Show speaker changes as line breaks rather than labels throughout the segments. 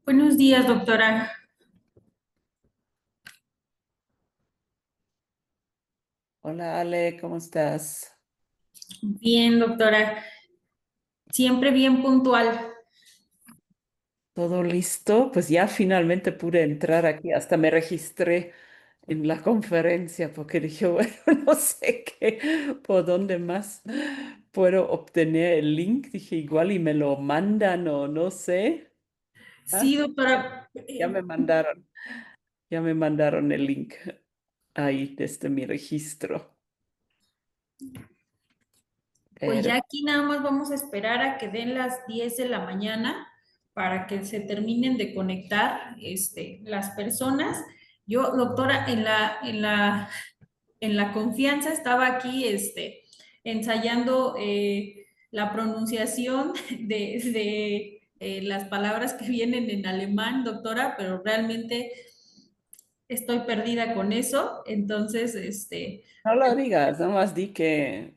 Buenos días, doctora.
Hola Ale, ¿cómo estás?
Bien, doctora. Siempre bien puntual.
¿Todo listo? Pues ya finalmente pude entrar aquí, hasta me registré en la conferencia porque dije, bueno, no sé qué, por dónde más puedo obtener el link. Dije, igual y me lo mandan o no sé. Ah,
Sí,
sí,
doctora.
ya me mandaron, ya me mandaron el link ahí desde mi registro.
Pues ya
Pero,
aquí nada más vamos a esperar a que den las 10 de la mañana para que se terminen de conectar las personas. Yo, doctora, en la confianza estaba aquí ensayando la pronunciación de las palabras que vienen en alemán, doctora, pero realmente estoy perdida con eso. Entonces,
no lo digas, nomás di que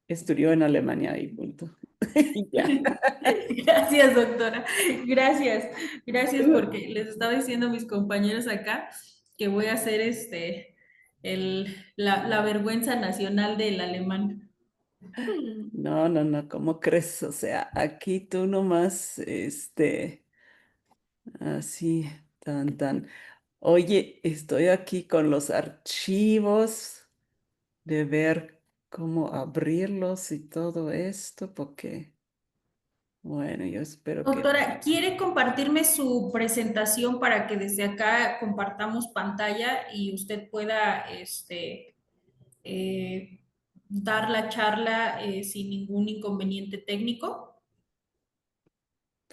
estudió en Alemania y punto. Y ya.
gracias, doctora. Gracias, gracias porque les estaba diciendo a mis compañeros acá que voy a hacer la vergüenza nacional del alemán.
No, no, no, ¿cómo crees? O sea, aquí tú nomás, así, tan, tan. Oye, estoy aquí con los archivos de ver cómo abrirlos y todo esto, porque, bueno, yo espero que...
Doctora, ¿quiere compartirme su presentación para que desde acá compartamos pantalla y usted pueda eh, dar la charla sin ningún inconveniente técnico?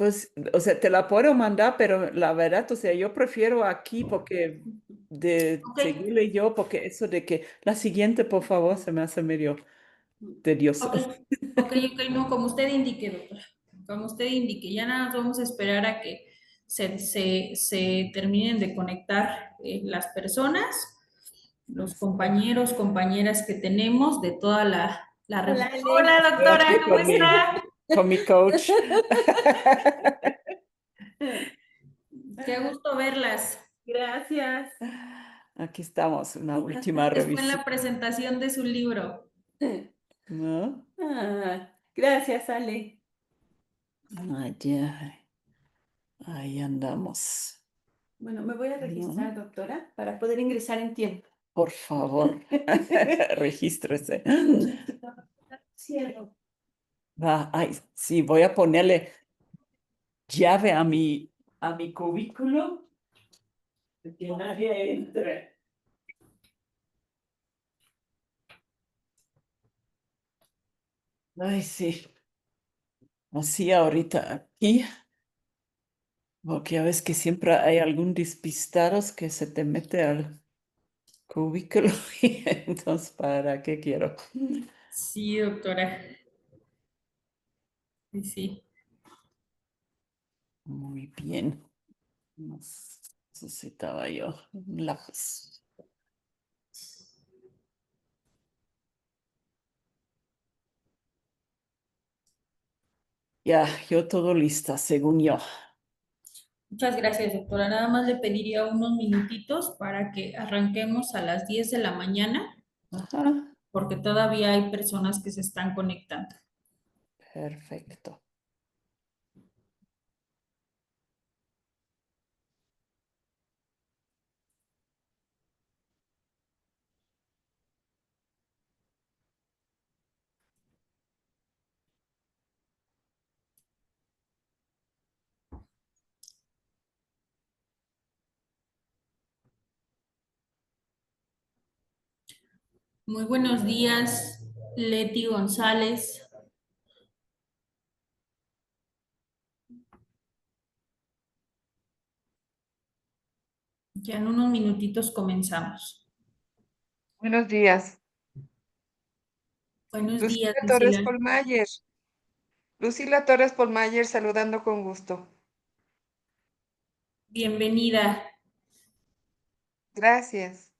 Pues, o sea, te la puedo mandar, pero la verdad, o sea, yo prefiero aquí porque de
Ok,
seguirle yo, porque eso de que la siguiente, por favor, se me hace medio tedioso.
ok, ok, no, como usted indique, doctora, como usted indique, ya nada más vamos a esperar a que se terminen de conectar las personas, los compañeros, compañeras que tenemos de toda la
Hola, Ale.
Hola,
Estoy
doctora,
aquí
¿cómo está?
con mi coach.
Qué gusto verlas.
Gracias.
Aquí estamos, una última
¿Cómo les fue en
revisión,
la presentación de su libro?
¿no?
Gracias, Ale.
Allá, ahí andamos.
Bueno, me voy a
¿No?
registrar, doctora, para poder ingresar en tiempo.
Por favor, regístrese.
Cielo.
Va, ay, sí, voy a ponerle llave a mi cubículo, que nadie entre. Ay, sí, así ahorita aquí, porque ya ves que siempre hay algún despistados que se te mete al cubículo y entonces, ¿para qué quiero?
Sí, doctora. Sí, sí.
Muy bien. Necesitaba yo un lápiz. Ya, yo todo lista, según yo.
Muchas gracias, doctora. Nada más le pediría unos minutitos para que arranquemos a las 10 de la mañana,
Ajá,
porque todavía hay personas que se están conectando.
perfecto.
Muy buenos días, Leti González. Ya en unos minutitos comenzamos.
Buenos días.
Buenos días,
Lucila Torres
Lucila.
Polmayer. Lucila Torres Polmayer saludando con gusto.
Bienvenida.
Gracias.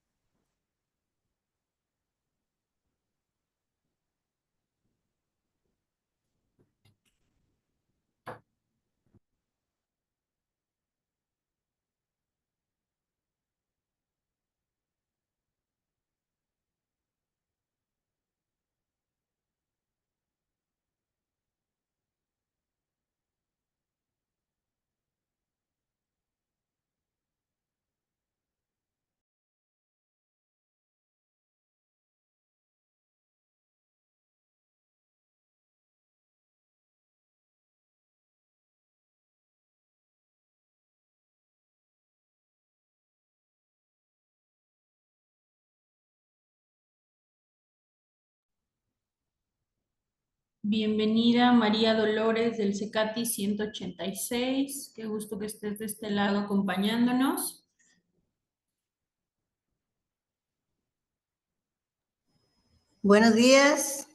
Bienvenida María Dolores del CECATI 186. Qué gusto que estés de este lado acompañándonos.
Buenos días.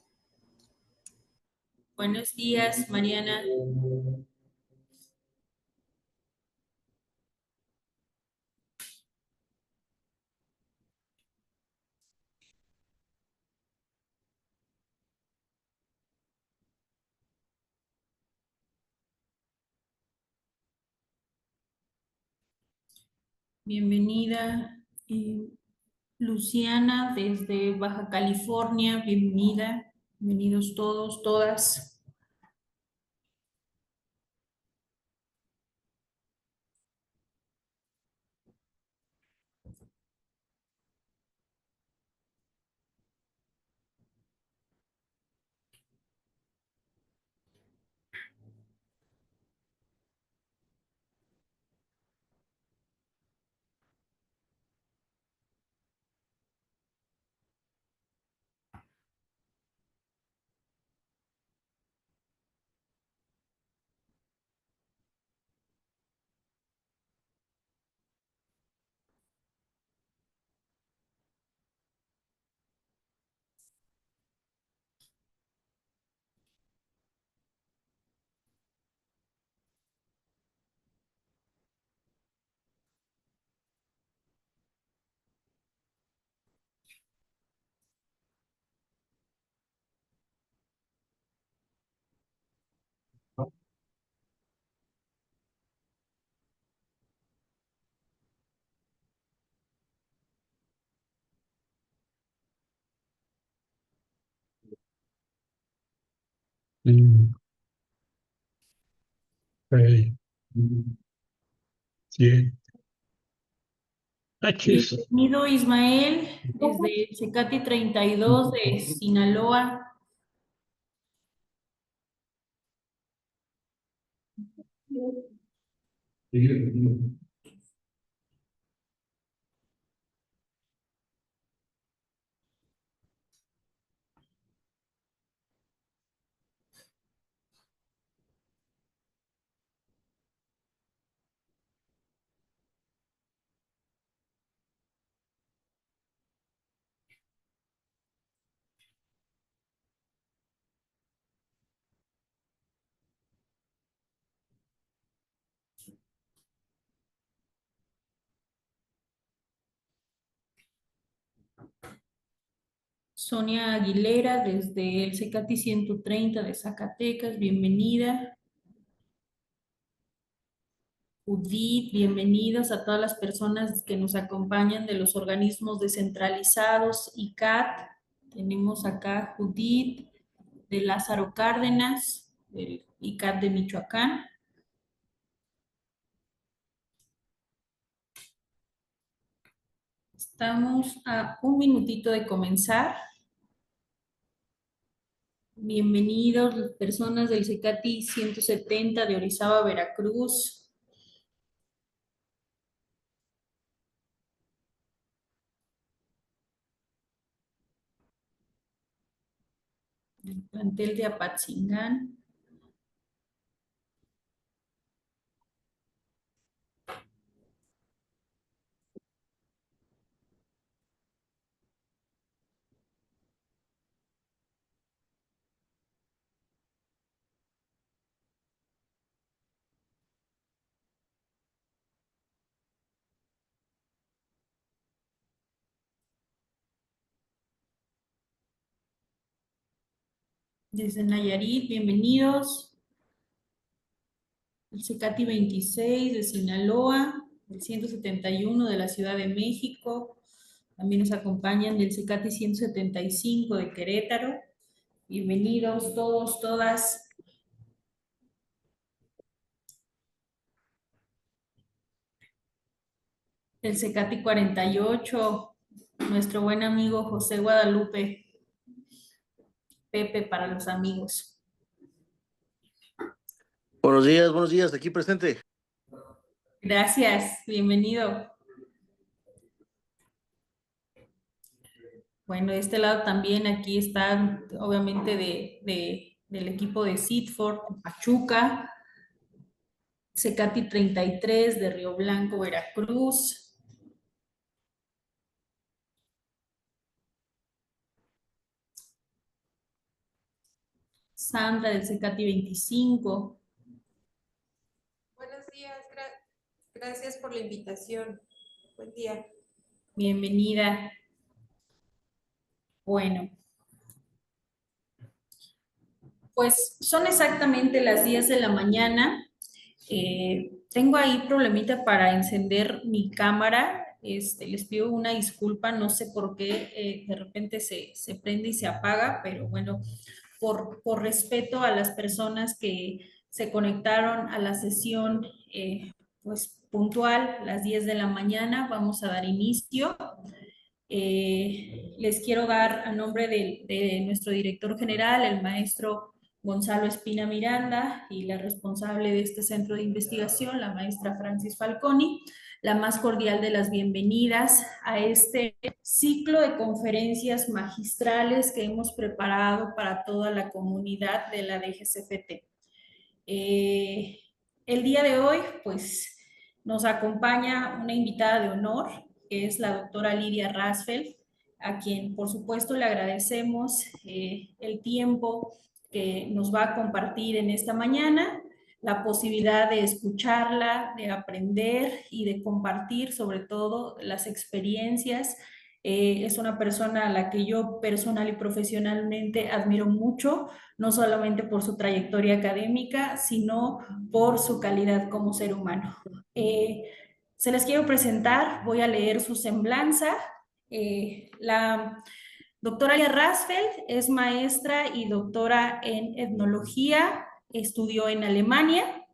Buenos días, Mariana. Bienvenida, Luciana desde Baja California. Bienvenida. Bienvenidos todos, todas.
Hey. Sí. Achis.
Bienvenido Ismael desde el CECATI 32 de Sinaloa. Sonia Aguilera desde el CECATI 130 de Zacatecas, bienvenida. Judith, bienvenidos a todas las personas que nos acompañan de los organismos descentralizados, ICAT. Tenemos acá Judith de Lázaro Cárdenas, del ICAT de Michoacán. Estamos a un minutito de comenzar. Bienvenidos, personas del CECATI 170 de Orizaba, Veracruz. El plantel de Apatzingán. Desde Nayarit, bienvenidos. El CECATI 26 de Sinaloa, el 171 de la Ciudad de México. También nos acompañan del CECATI 175 de Querétaro. Bienvenidos todos, todas. El CECATI 48, nuestro buen amigo José Guadalupe, Pepe para los amigos.
Buenos días, aquí presente.
Gracias, bienvenido. Bueno, de este lado también aquí está, obviamente, de del equipo de Sitford, Pachuca, Cecati 33 de Río Blanco, Veracruz, Sandra del Cecati 25.
Buenos días, gracias por la invitación. Buen día.
Bienvenida. Bueno, pues son exactamente las 10 de la mañana. Tengo ahí problemita para encender mi cámara. Les pido una disculpa, no sé por qué de repente se prende y se apaga, pero bueno, por respeto a las personas que se conectaron a la sesión pues puntual, las 10 de la mañana, vamos a dar inicio. Les quiero dar a nombre de nuestro director general, el maestro Gonzalo Espina Miranda, y la responsable de este centro de investigación, la maestra Francis Falconi, la más cordial de las bienvenidas a este ciclo de conferencias magistrales que hemos preparado para toda la comunidad de la DGCFT. El día de hoy, pues, nos acompaña una invitada de honor, que es la doctora Lidia Rasfeld, a quien, por supuesto, le agradecemos el tiempo que nos va a compartir en esta mañana, la posibilidad de escucharla, de aprender y de compartir, sobre todo, las experiencias. Es una persona a la que yo personal y profesionalmente admiro mucho, no solamente por su trayectoria académica, sino por su calidad como ser humano. Se les quiero presentar, voy a leer su semblanza. La doctora Lidia Rasfeld es maestra y doctora en etnología, estudió en Alemania.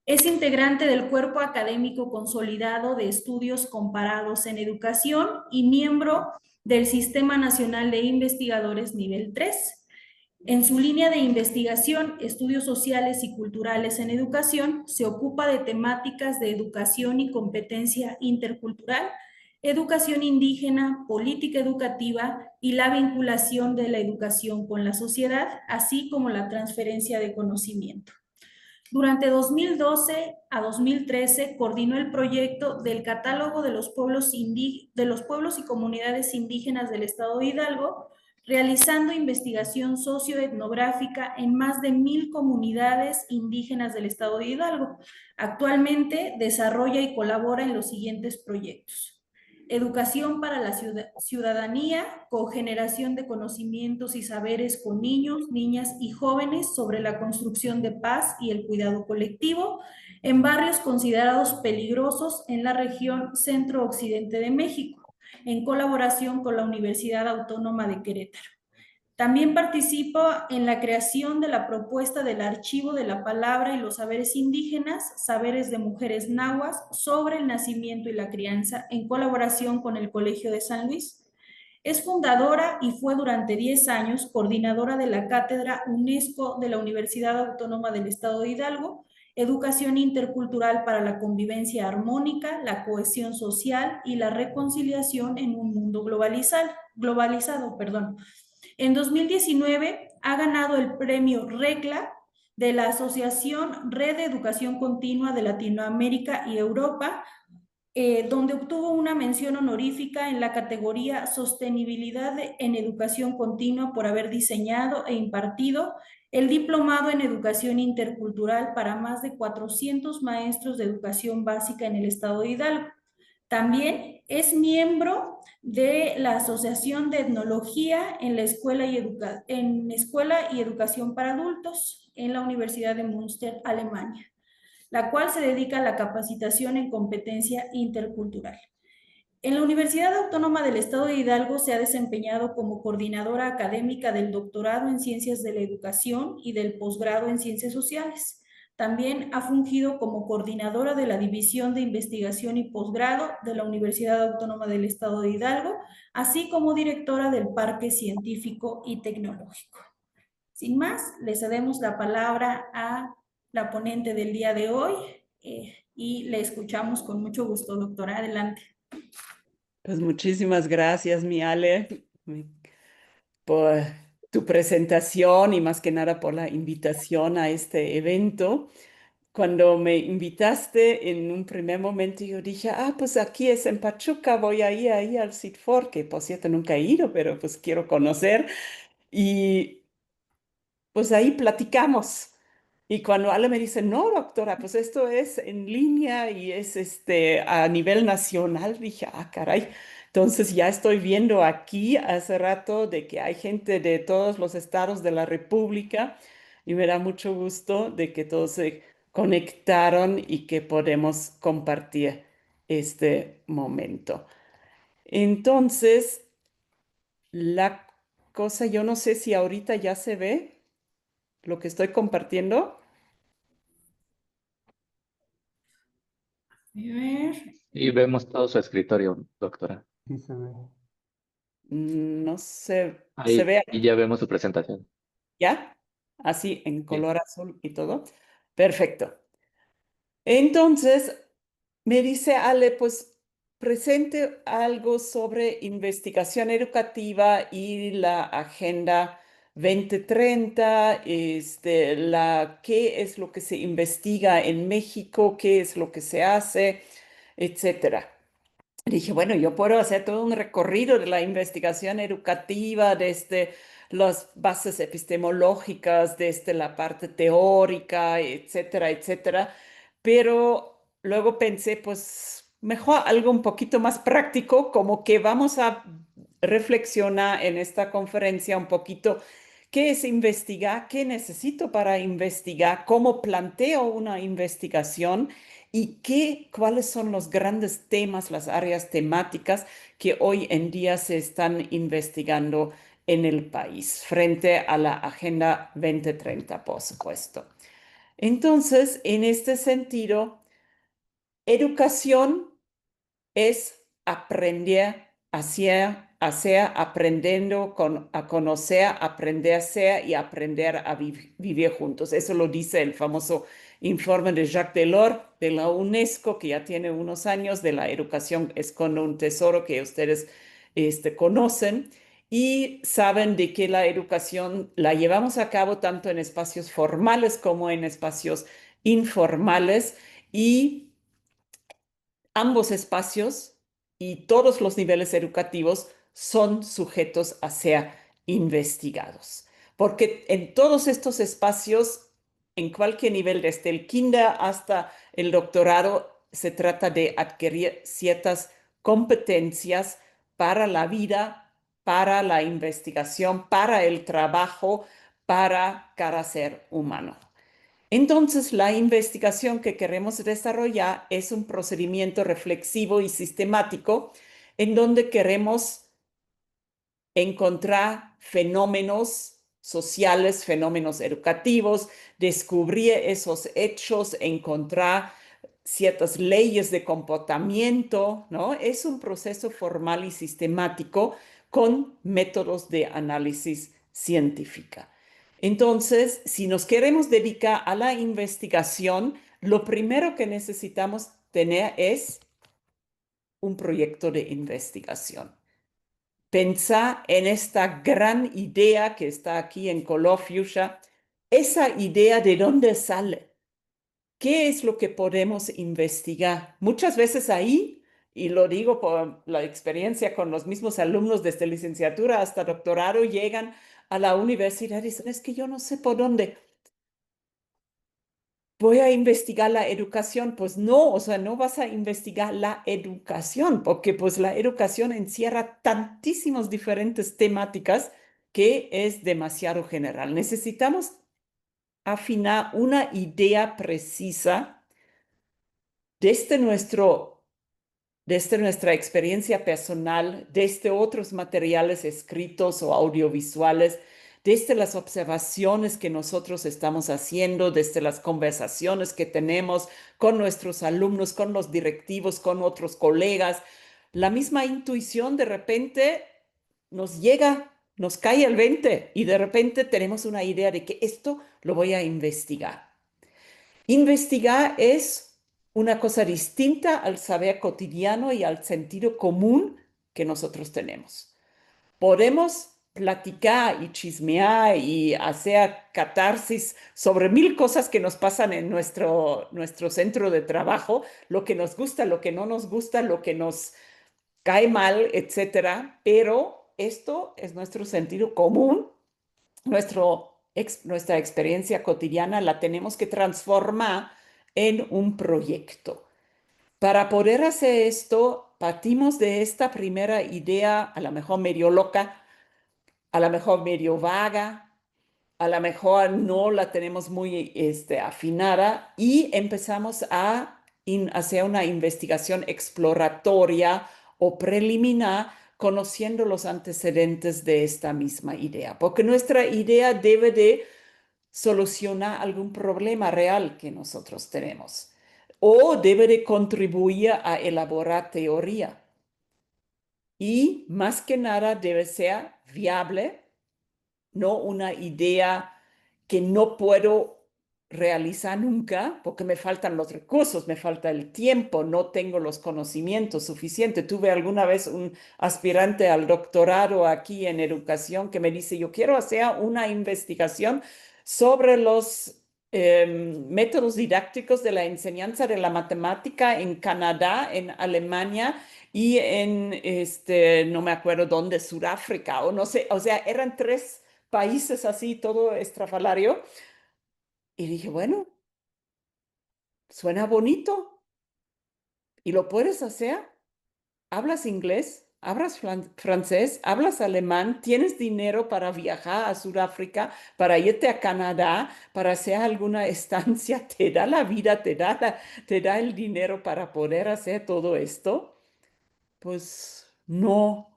Es integrante del Cuerpo Académico Consolidado de Estudios Comparados en Educación y miembro del Sistema Nacional de Investigadores Nivel 3. En su línea de investigación, Estudios Sociales y Culturales en Educación, se ocupa de temáticas de educación y competencia intercultural, educación indígena, política educativa y la vinculación de la educación con la sociedad, así como la transferencia de conocimiento. Durante 2012 a 2013 coordinó el proyecto del Catálogo de los pueblos y comunidades indígenas del Estado de Hidalgo, realizando investigación socioetnográfica en más de 1,000 comunidades indígenas del Estado de Hidalgo. Actualmente desarrolla y colabora en los siguientes proyectos: educación para la ciudadanía, cogeneración de conocimientos y saberes con niños, niñas y jóvenes sobre la construcción de paz y el cuidado colectivo en barrios considerados peligrosos en la región centro-occidente de México, en colaboración con la Universidad Autónoma de Querétaro. También participo en la creación de la propuesta del Archivo de la Palabra y los Saberes Indígenas, Saberes de Mujeres Nahuas, sobre el nacimiento y la crianza, en colaboración con el Colegio de San Luis. Es fundadora y fue durante 10 años coordinadora de la Cátedra UNESCO de la Universidad Autónoma del Estado de Hidalgo, Educación Intercultural para la Convivencia Armónica, la Cohesión Social y la Reconciliación en un Mundo Globalizado. En 2019 ha ganado el premio RECLA de la Asociación Red de Educación Continua de Latinoamérica y Europa, donde obtuvo una mención honorífica en la categoría Sostenibilidad en Educación Continua por haber diseñado e impartido el diplomado en Educación Intercultural para más de 400 maestros de educación básica en el Estado de Hidalgo. También es miembro de la Asociación de Etnología en la Escuela y Educación para Adultos en la Universidad de Münster, Alemania, la cual se dedica a la capacitación en competencia intercultural. En la Universidad Autónoma del Estado de Hidalgo se ha desempeñado como coordinadora académica del doctorado en Ciencias de la Educación y del posgrado en Ciencias Sociales. También ha fungido como coordinadora de la División de Investigación y Posgrado de la Universidad Autónoma del Estado de Hidalgo, así como directora del Parque Científico y Tecnológico. Sin más, le cedemos la palabra a la ponente del día de hoy y le escuchamos con mucho gusto, doctora. Adelante.
Pues muchísimas gracias, mi Ale, por tu presentación y más que nada por la invitación a este evento. Cuando me invitaste en un primer momento, yo dije, pues aquí es en Pachuca, voy a ir ahí al Sitfor, que por cierto nunca he ido, pero pues quiero conocer. Y pues ahí platicamos. Y cuando Ale me dice, no, doctora, pues esto es en línea y es a nivel nacional, dije, caray. Entonces ya estoy viendo aquí hace rato de que hay gente de todos los estados de la República y me da mucho gusto de que todos se conectaron y que podemos compartir este momento. Entonces, la cosa, yo no sé si ahorita ya se ve lo que estoy compartiendo.
A ver.
Y vemos todo su escritorio, doctora.
No se, se
Ahí
ve
y ya vemos su presentación.
ya, así en
Sí.
color azul y todo. Perfecto. Entonces, me dice Ale, pues presente algo sobre investigación educativa y la Agenda 2030, qué es lo que se investiga en México, qué es lo que se hace, etcétera. Dije, bueno, yo puedo hacer todo un recorrido de la investigación educativa desde las bases epistemológicas, desde la parte teórica, etcétera, etcétera. Pero luego pensé, pues mejor algo un poquito más práctico, como que vamos a reflexionar en esta conferencia un poquito qué es investigar, qué necesito para investigar, cómo planteo una investigación y cuáles son los grandes temas, las áreas temáticas que hoy en día se están investigando en el país frente a la Agenda 2030, por supuesto. Entonces, en este sentido, educación es aprender hacer, aprendiendo a conocer, aprender a ser y aprender a vivir juntos. Eso lo dice el famoso informe de Jacques Delors de la UNESCO, que ya tiene unos años, de la educación es como un tesoro que ustedes conocen y saben de que la educación la llevamos a cabo tanto en espacios formales como en espacios informales y ambos espacios y todos los niveles educativos son sujetos a ser investigados. Porque en todos estos espacios, en cualquier nivel, desde el kinder hasta el doctorado, se trata de adquirir ciertas competencias para la vida, para la investigación, para el trabajo, para cada ser humano. Entonces, la investigación que queremos desarrollar es un procedimiento reflexivo y sistemático en donde queremos encontrar fenómenos sociales, fenómenos educativos, descubrir esos hechos, encontrar ciertas leyes de comportamiento, ¿no? Es un proceso formal y sistemático con métodos de análisis científica. Entonces, si nos queremos dedicar a la investigación, lo primero que necesitamos tener es un proyecto de investigación. Pensar en esta gran idea que está aquí en color fuchsia, esa idea de dónde sale, qué es lo que podemos investigar. Muchas veces ahí, y lo digo por la experiencia con los mismos alumnos desde licenciatura hasta doctorado, llegan a la universidad y dicen, es que yo no sé por dónde. Voy a investigar la educación. Pues no, o sea, no vas a investigar la educación, porque pues la educación encierra tantísimas diferentes temáticas que es demasiado general. Necesitamos afinar una idea precisa desde desde nuestra experiencia personal, desde otros materiales escritos o audiovisuales, desde las observaciones que nosotros estamos haciendo, desde las conversaciones que tenemos con nuestros alumnos, con los directivos, con otros colegas. La misma intuición de repente nos llega, nos cae el 20 y de repente tenemos una idea de que esto lo voy a investigar. Investigar es una cosa distinta al saber cotidiano y al sentido común que nosotros tenemos. Podemos platicar y chismear y hacer catarsis sobre mil cosas que nos pasan en nuestro centro de trabajo, lo que nos gusta, lo que no nos gusta, lo que nos cae mal, etcétera. Pero esto es nuestro sentido común, nuestra experiencia cotidiana la tenemos que transformar en un proyecto. Para poder hacer esto, partimos de esta primera idea, a lo mejor medio loca, a lo mejor medio vaga, a lo mejor no la tenemos muy afinada y empezamos a hacer una investigación exploratoria o preliminar conociendo los antecedentes de esta misma idea, porque nuestra idea debe de solucionar algún problema real que nosotros tenemos o debe de contribuir a elaborar teoría y más que nada debe ser viable, no una idea que no puedo realizar nunca porque me faltan los recursos, me falta el tiempo, no tengo los conocimientos suficientes. Tuve alguna vez un aspirante al doctorado aquí en educación que me dice, yo quiero hacer una investigación sobre los métodos didácticos de la enseñanza de la matemática en Canadá, en Alemania y en, no me acuerdo dónde, Sudáfrica o no sé, o sea, eran tres países así, todo estrafalario. Y dije, bueno, suena bonito y lo puedes hacer. Hablas inglés, hablas francés, hablas alemán, tienes dinero para viajar a Sudáfrica, para irte a Canadá, para hacer alguna estancia, te da la vida, te da el dinero para poder hacer todo esto. Pues no,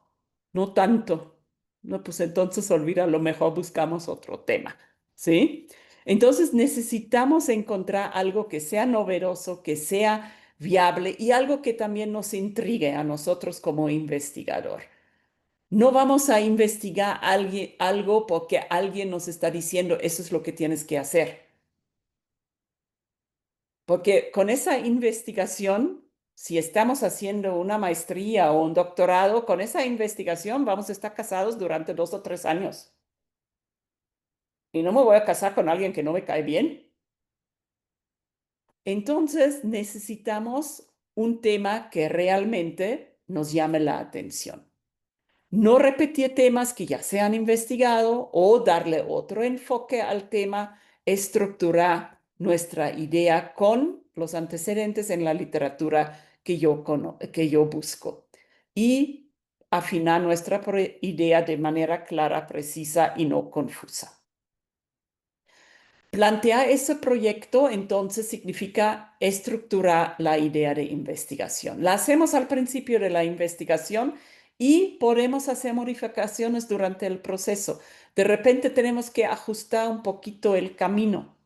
no tanto. No, pues entonces olvida, lo mejor buscamos otro tema, ¿sí? Entonces necesitamos encontrar algo que sea novedoso, que sea viable y algo que también nos intrigue a nosotros como investigador. No vamos a investigar algo porque alguien nos está diciendo eso es lo que tienes que hacer. Porque con esa investigación, si estamos haciendo una maestría o un doctorado, con esa investigación vamos a estar casados durante 2 o 3 años. Y no me voy a casar con alguien que no me cae bien. Entonces necesitamos un tema que realmente nos llame la atención. No repetir temas que ya se han investigado o darle otro enfoque al tema, estructurar nuestra idea con los antecedentes en la literatura que yo busco y afinar nuestra idea de manera clara, precisa y no confusa. Plantear ese proyecto entonces significa estructurar la idea de investigación. La hacemos al principio de la investigación y podemos hacer modificaciones durante el proceso. De repente tenemos que ajustar un poquito el camino.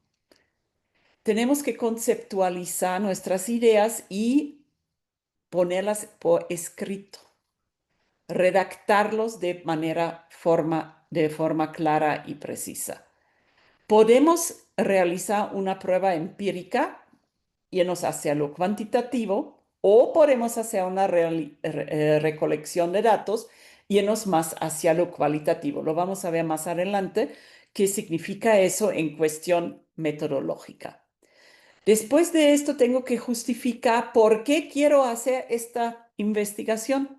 Tenemos que conceptualizar nuestras ideas y ponerlas por escrito, redactarlos de forma clara y precisa. Podemos realizar una prueba empírica, irnos hacia lo cuantitativo, o podemos hacer una recolección de datos, irnos más hacia lo cualitativo. Lo vamos a ver más adelante, qué significa eso en cuestión metodológica. Después de esto, tengo que justificar por qué quiero hacer esta investigación.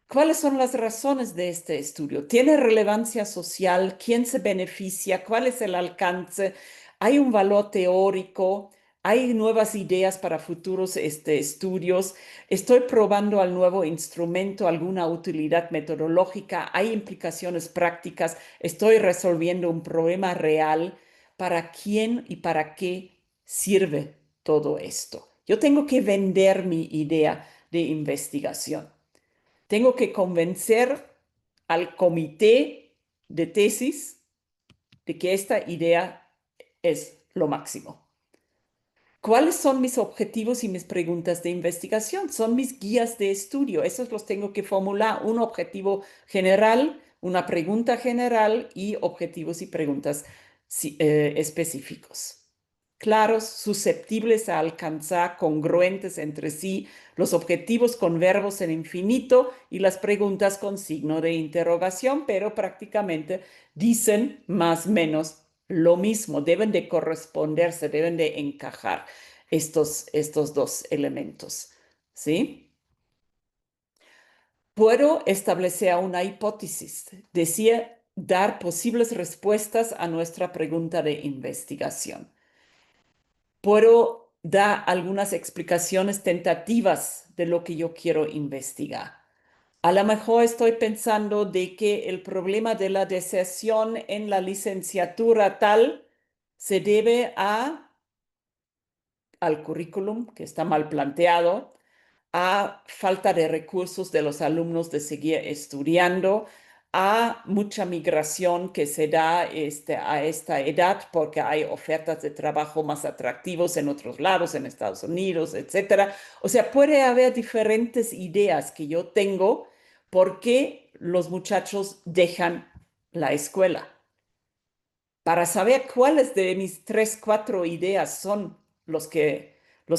¿Cuáles son las razones de este estudio? ¿Tiene relevancia social? ¿Quién se beneficia? ¿Cuál es el alcance? ¿Hay un valor teórico? ¿Hay nuevas ideas para futuros estudios? ¿Estoy probando al nuevo instrumento alguna utilidad metodológica? ¿Hay implicaciones prácticas? ¿Estoy resolviendo un problema real? ¿Para quién y para qué sirve todo esto? Yo tengo que vender mi idea de investigación. Tengo que convencer al comité de tesis de que esta idea es lo máximo. ¿Cuáles son mis objetivos y mis preguntas de investigación? Son mis guías de estudio. Esos los tengo que formular. Un objetivo general, una pregunta general y objetivos y preguntas específicos. claros, susceptibles a alcanzar, congruentes entre sí, los objetivos con verbos en infinito y las preguntas con signo de interrogación, pero prácticamente dicen más o menos lo mismo, deben de corresponderse, deben de encajar estos dos elementos, ¿sí? Puedo establecer una hipótesis, decir, dar posibles respuestas a nuestra pregunta de investigación. Puedo dar algunas explicaciones tentativas de lo que yo quiero investigar. A lo mejor estoy pensando de que el problema de la deserción en la licenciatura tal se debe al currículum, que está mal planteado, a falta de recursos de los alumnos de seguir estudiando, a mucha migración que se da a esta edad porque hay ofertas de trabajo más atractivos en otros lados, en Estados Unidos, etcétera. O sea, puede haber diferentes ideas que yo tengo por qué los muchachos dejan la escuela. Para saber cuáles de mis 3, 4 ideas son los que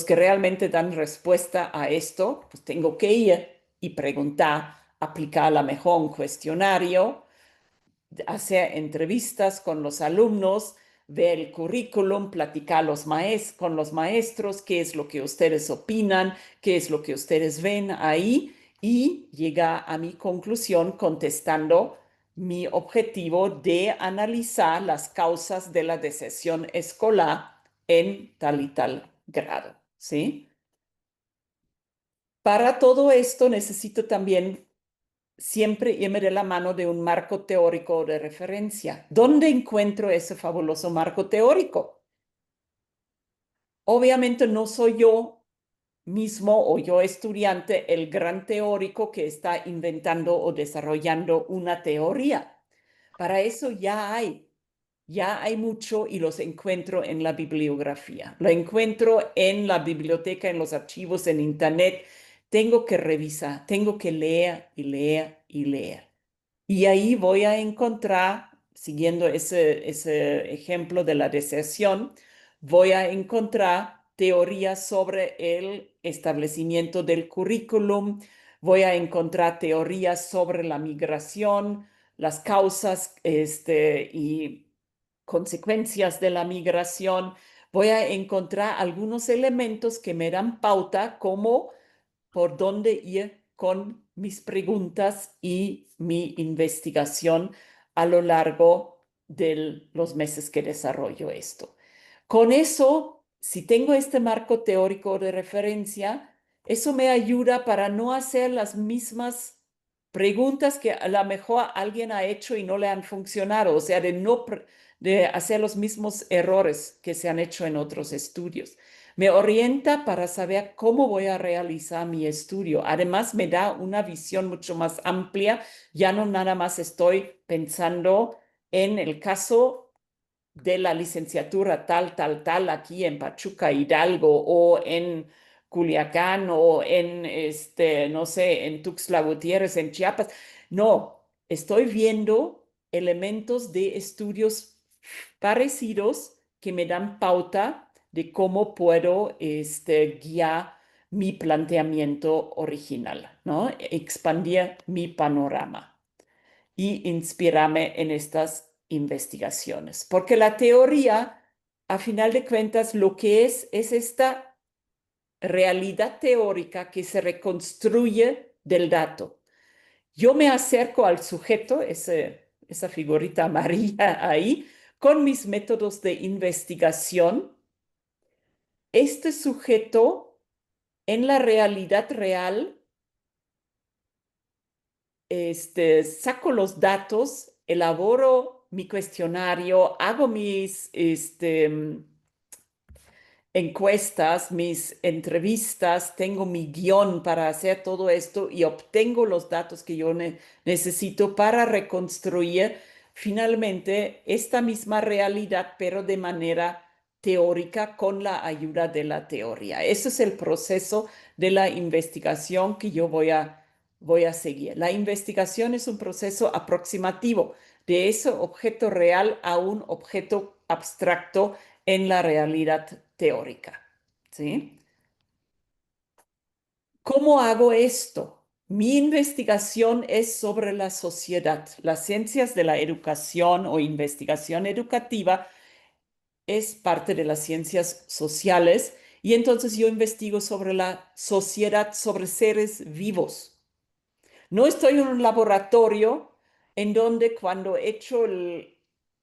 realmente dan respuesta a esto, pues tengo que ir y preguntar, aplicar a lo mejor un cuestionario, hacer entrevistas con los alumnos, ver el currículum, platicar con los maestros, qué es lo que ustedes opinan, qué es lo que ustedes ven ahí y llegar a mi conclusión contestando mi objetivo de analizar las causas de la deserción escolar en tal y tal grado, ¿sí? Para todo esto necesito también siempre irme de la mano de un marco teórico de referencia. ¿Dónde encuentro ese fabuloso marco teórico? Obviamente no soy yo mismo o yo estudiante el gran teórico que está inventando o desarrollando una teoría. Para eso ya hay mucho y los encuentro en la bibliografía. Lo encuentro en la biblioteca, en los archivos, en internet. Tengo que revisar, tengo que leer y leer y leer. Y ahí voy a encontrar, siguiendo ese ejemplo de la deserción, voy a encontrar teorías sobre el establecimiento del currículum, voy a encontrar teorías sobre la migración, las causas y consecuencias de la migración. Voy a encontrar algunos elementos que me dan pauta como por dónde ir con mis preguntas y mi investigación a lo largo de los meses que desarrollo esto. Con eso, si tengo este marco teórico de referencia, eso me ayuda para no hacer las mismas preguntas que a lo mejor alguien ha hecho y no le han funcionado, o sea, de hacer los mismos errores que se han hecho en otros estudios. Me orienta para saber cómo voy a realizar mi estudio. Además, me da una visión mucho más amplia. Ya no nada más estoy pensando en el caso de la licenciatura tal, aquí en Pachuca, Hidalgo, o en Culiacán, o en, no sé, en Tuxtla Gutiérrez, en Chiapas. No, estoy viendo elementos de estudios parecidos que me dan pauta de cómo puedo guiar mi planteamiento original, ¿no? Expandir mi panorama y inspirarme en estas investigaciones. Porque la teoría, a final de cuentas, lo que es esta realidad teórica que se reconstruye del dato. Yo me acerco al sujeto, esa figurita amarilla ahí, con mis métodos de investigación. Este sujeto, en la realidad real, saco los datos, elaboro mi cuestionario, hago mis encuestas, mis entrevistas, tengo mi guión para hacer todo esto y obtengo los datos que yo necesito para reconstruir finalmente esta misma realidad, pero de manera teórica con la ayuda de la teoría. Ese es el proceso de la investigación que yo voy a seguir. La investigación es un proceso aproximativo de ese objeto real a un objeto abstracto en la realidad teórica. ¿Sí? ¿Cómo hago esto? Mi investigación es sobre la sociedad. Las ciencias de la educación o investigación educativa es parte de las ciencias sociales y entonces yo investigo sobre la sociedad, sobre seres vivos. No estoy en un laboratorio en donde cuando echo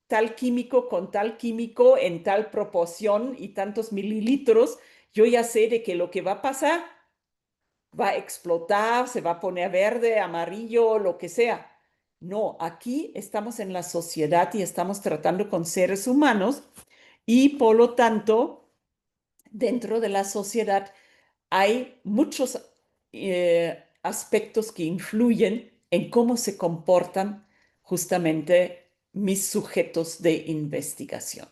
tal químico con tal químico en tal proporción y tantos mililitros, yo ya sé de que lo que va a pasar va a explotar, se va a poner verde, amarillo, lo que sea. No, aquí estamos en la sociedad y estamos tratando con seres humanos y por lo tanto, dentro de la sociedad hay muchos aspectos que influyen en cómo se comportan justamente mis sujetos de investigación.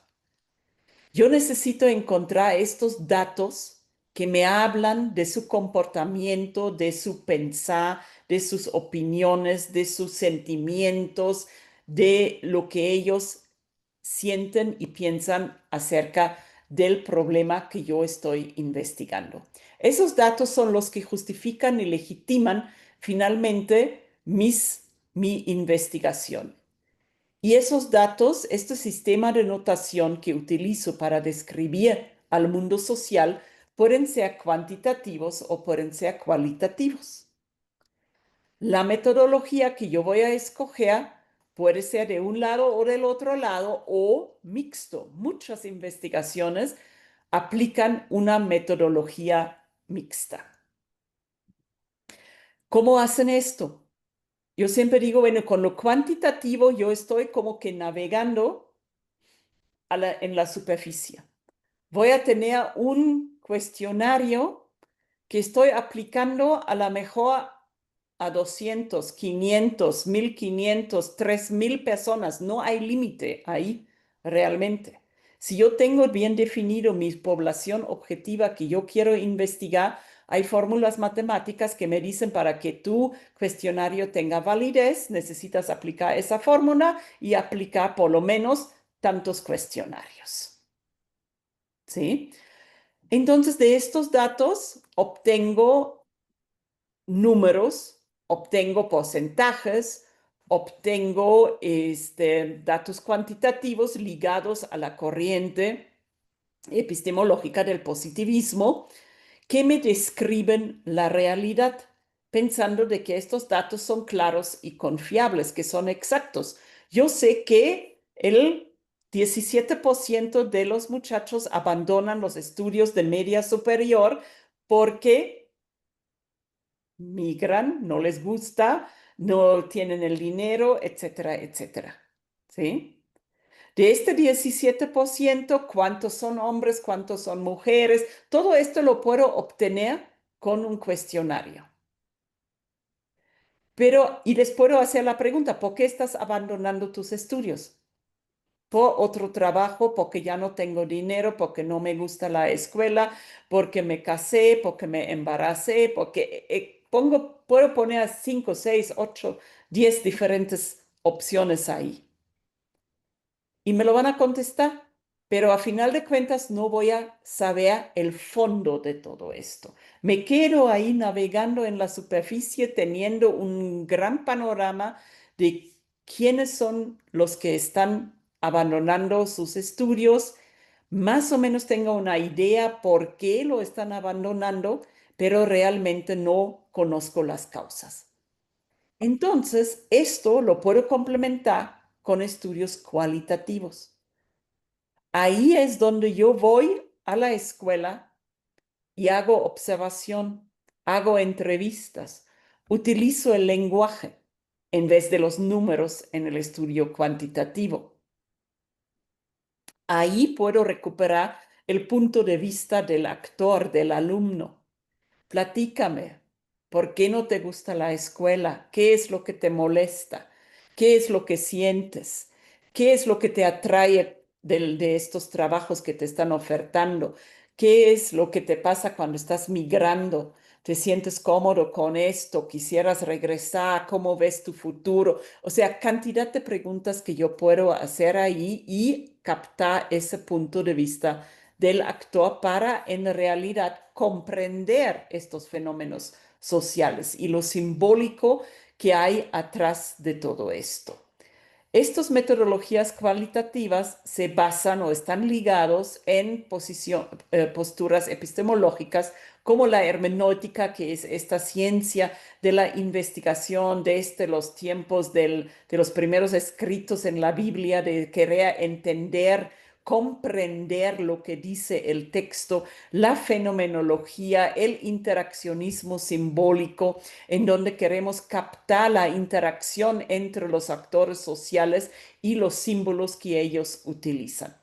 Yo necesito encontrar estos datos que me hablan de su comportamiento, de su pensar, de sus opiniones, de sus sentimientos, de lo que ellos sienten y piensan acerca del problema que yo estoy investigando. Esos datos son los que justifican y legitiman finalmente mi investigación. Y esos datos, este sistema de notación que utilizo para describir al mundo social, pueden ser cuantitativos o pueden ser cualitativos. La metodología que yo voy a escoger puede ser de un lado o del otro lado o mixto. Muchas investigaciones aplican una metodología mixta. ¿Cómo hacen esto? Yo siempre digo, bueno, con lo cuantitativo yo estoy como que navegando en la superficie. Voy a tener un cuestionario que estoy aplicando a lo mejor a 200, 500, 1500, 3000 personas. No hay límite ahí realmente. Si yo tengo bien definido mi población objetiva que yo quiero investigar, hay fórmulas matemáticas que me dicen para que tu cuestionario tenga validez, necesitas aplicar esa fórmula y aplicar por lo menos tantos cuestionarios. ¿Sí? Entonces, de estos datos obtengo números, obtengo porcentajes, obtengo datos cuantitativos ligados a la corriente epistemológica del positivismo que me describen la realidad, pensando de que estos datos son claros y confiables, que son exactos. Yo sé que el 17% de los muchachos abandonan los estudios de media superior porque migran, no les gusta, no tienen el dinero, etcétera, etcétera. ¿Sí? De este 17%, ¿cuántos son hombres, cuántos son mujeres? Todo esto lo puedo obtener con un cuestionario. Pero, y les puedo hacer la pregunta, ¿por qué estás abandonando tus estudios? Por otro trabajo, porque ya no tengo dinero, porque no me gusta la escuela, porque me casé, porque me embaracé, porque puedo poner 5, 6, 8, 10 diferentes opciones ahí. Y me lo van a contestar, pero a final de cuentas no voy a saber el fondo de todo esto. Me quedo ahí navegando en la superficie teniendo un gran panorama de quiénes son los que están abandonando sus estudios. Más o menos tengo una idea por qué lo están abandonando, pero realmente no conozco las causas. Entonces, esto lo puedo complementar con estudios cualitativos. Ahí es donde yo voy a la escuela y hago observación, hago entrevistas, utilizo el lenguaje en vez de los números en el estudio cuantitativo. Ahí puedo recuperar el punto de vista del actor, del alumno. Platícame, ¿por qué no te gusta la escuela? ¿Qué es lo que te molesta? ¿Qué es lo que sientes? ¿Qué es lo que te atrae de estos trabajos que te están ofertando? ¿Qué es lo que te pasa cuando estás migrando? ¿Te sientes cómodo con esto? ¿Quisieras regresar? ¿Cómo ves tu futuro? O sea, cantidad de preguntas que yo puedo hacer ahí y captar ese punto de vista del actor para en realidad comprender estos fenómenos sociales y lo simbólico que hay atrás de todo esto. Estas metodologías cualitativas se basan o están ligados en posturas epistemológicas como la hermenéutica, que es esta ciencia de la investigación desde los tiempos de los primeros escritos en la Biblia, de querer entender, comprender lo que dice el texto, la fenomenología, el interaccionismo simbólico, en donde queremos captar la interacción entre los actores sociales y los símbolos que ellos utilizan.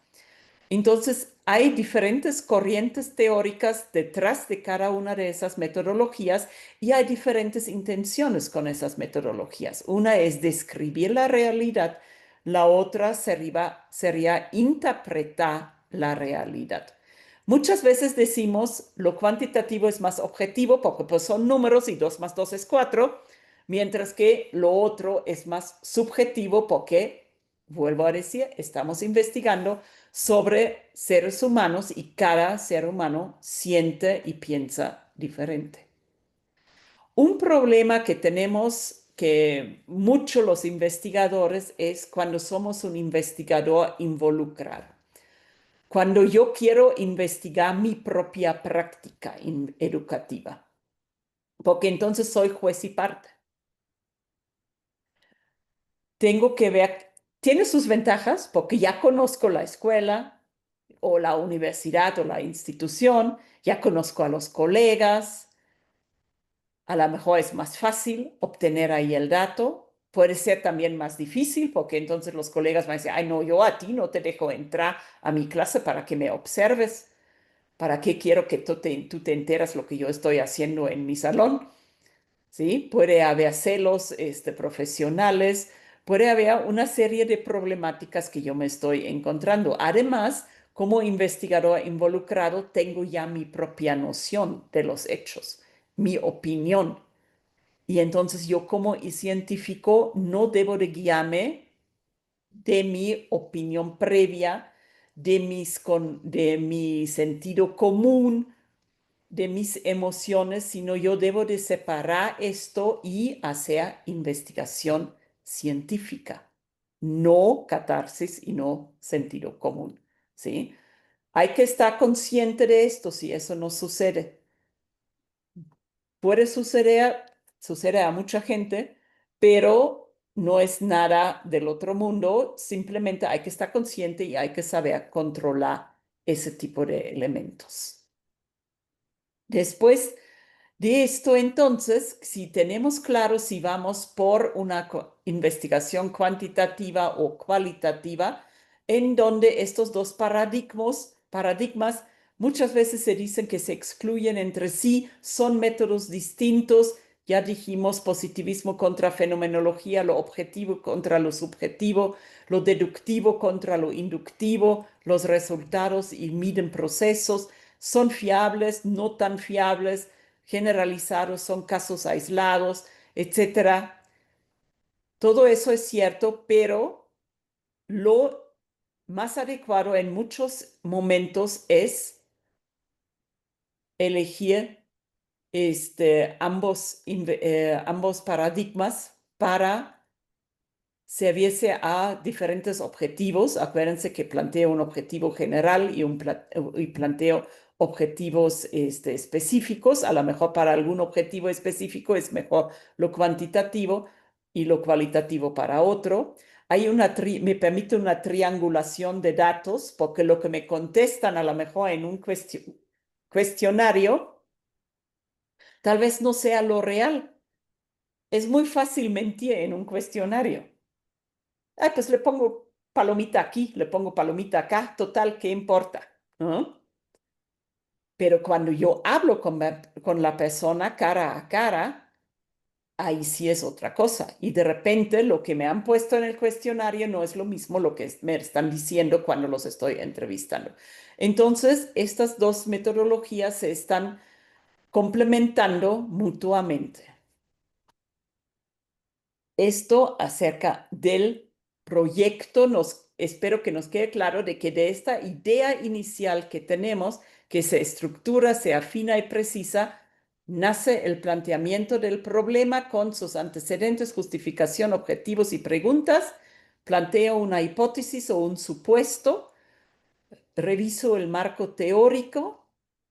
Entonces, hay diferentes corrientes teóricas detrás de cada una de esas metodologías y hay diferentes intenciones con esas metodologías. Una es describir la realidad, la otra sería interpretar la realidad. Muchas veces decimos lo cuantitativo es más objetivo porque pues, son números y 2 más 2 es 4, mientras que lo otro es más subjetivo porque, vuelvo a decir, estamos investigando sobre seres humanos y cada ser humano siente y piensa diferente. Un problema que tenemos que muchos los investigadores es cuando somos un investigador involucrado. Cuando yo quiero investigar mi propia práctica educativa, porque entonces soy juez y parte. Tengo que ver, tiene sus ventajas porque ya conozco la escuela o la universidad o la institución, ya conozco a los colegas, a lo mejor es más fácil obtener ahí el dato. Puede ser también más difícil porque entonces los colegas van a decir, ay no, yo a ti no te dejo entrar a mi clase para que me observes. ¿Para qué quiero que tú te enteras lo que yo estoy haciendo en mi salón? ¿Sí? Puede haber celos profesionales, puede haber una serie de problemáticas que yo me estoy encontrando. Además, como investigador involucrado, tengo ya mi propia noción de los hechos, mi opinión. Y entonces yo como científico no debo de guiarme de mi opinión previa, de mi sentido común, de mis emociones, sino yo debo de separar esto y hacer investigación científica, no catarsis y no sentido común, ¿sí? Hay que estar consciente de esto si eso no sucede. Puede sucede a mucha gente, pero no es nada del otro mundo, simplemente hay que estar consciente y hay que saber controlar ese tipo de elementos. Después de esto, entonces, si tenemos claro si vamos por una investigación cuantitativa o cualitativa, en donde estos dos paradigmas muchas veces se dicen que se excluyen entre sí, son métodos distintos. Ya dijimos positivismo contra fenomenología, lo objetivo contra lo subjetivo, lo deductivo contra lo inductivo, los resultados y miden procesos, son fiables, no tan fiables, generalizados, son casos aislados, etcétera. Todo eso es cierto, pero lo más adecuado en muchos momentos es elegir ambos paradigmas para servirse a diferentes objetivos. Acuérdense que planteo un objetivo general y planteo objetivos específicos. A lo mejor para algún objetivo específico es mejor lo cuantitativo y lo cualitativo para otro. Me permite una triangulación de datos porque lo que me contestan a lo mejor en un cuestionario tal vez no sea lo real. Es muy fácil mentir en un cuestionario. Ay, pues le pongo palomita aquí, le pongo palomita acá, total, ¿qué importa? ¿No? Pero cuando yo hablo con la persona cara a cara, ahí sí es otra cosa. Y de repente lo que me han puesto en el cuestionario no es lo mismo lo que me están diciendo cuando los estoy entrevistando. Entonces, estas dos metodologías se están complementando mutuamente. Esto acerca del proyecto nos espero que nos quede claro de que de esta idea inicial que tenemos, que se estructura, se afina y precisa, nace el planteamiento del problema con sus antecedentes, justificación, objetivos y preguntas. Planteo una hipótesis o un supuesto, reviso el marco teórico,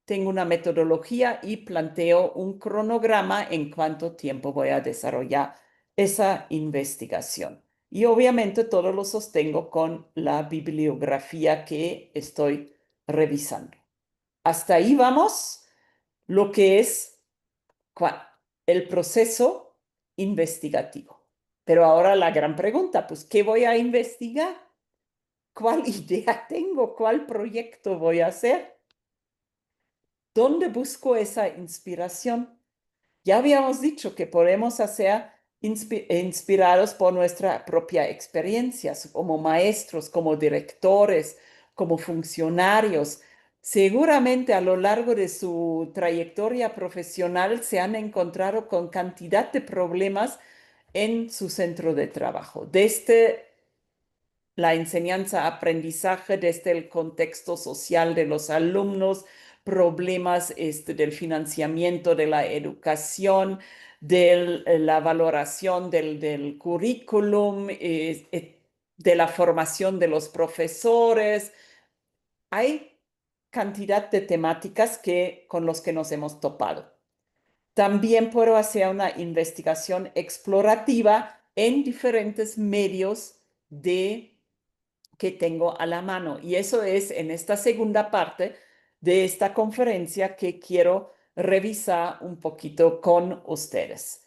tengo una metodología y planteo un cronograma en cuánto tiempo voy a desarrollar esa investigación. Y obviamente todo lo sostengo con la bibliografía que estoy revisando. Hasta ahí vamos, lo que es el proceso investigativo. Pero ahora la gran pregunta, pues, ¿qué voy a investigar? ¿Cuál idea tengo? ¿Cuál proyecto voy a hacer? ¿Dónde busco esa inspiración? Ya habíamos dicho que podemos ser inspirados por nuestra propia experiencia, como maestros, como directores, como funcionarios. Seguramente a lo largo de su trayectoria profesional se han encontrado con cantidad de problemas en su centro de trabajo, desde la enseñanza, aprendizaje, desde el contexto social de los alumnos, problemas del financiamiento de la educación, de la valoración del currículum, de la formación de los profesores. Hay cantidad de temáticas con los que nos hemos topado. También puedo hacer una investigación explorativa en diferentes medios que tengo a la mano. Y eso es en esta segunda parte de esta conferencia que quiero revisar un poquito con ustedes.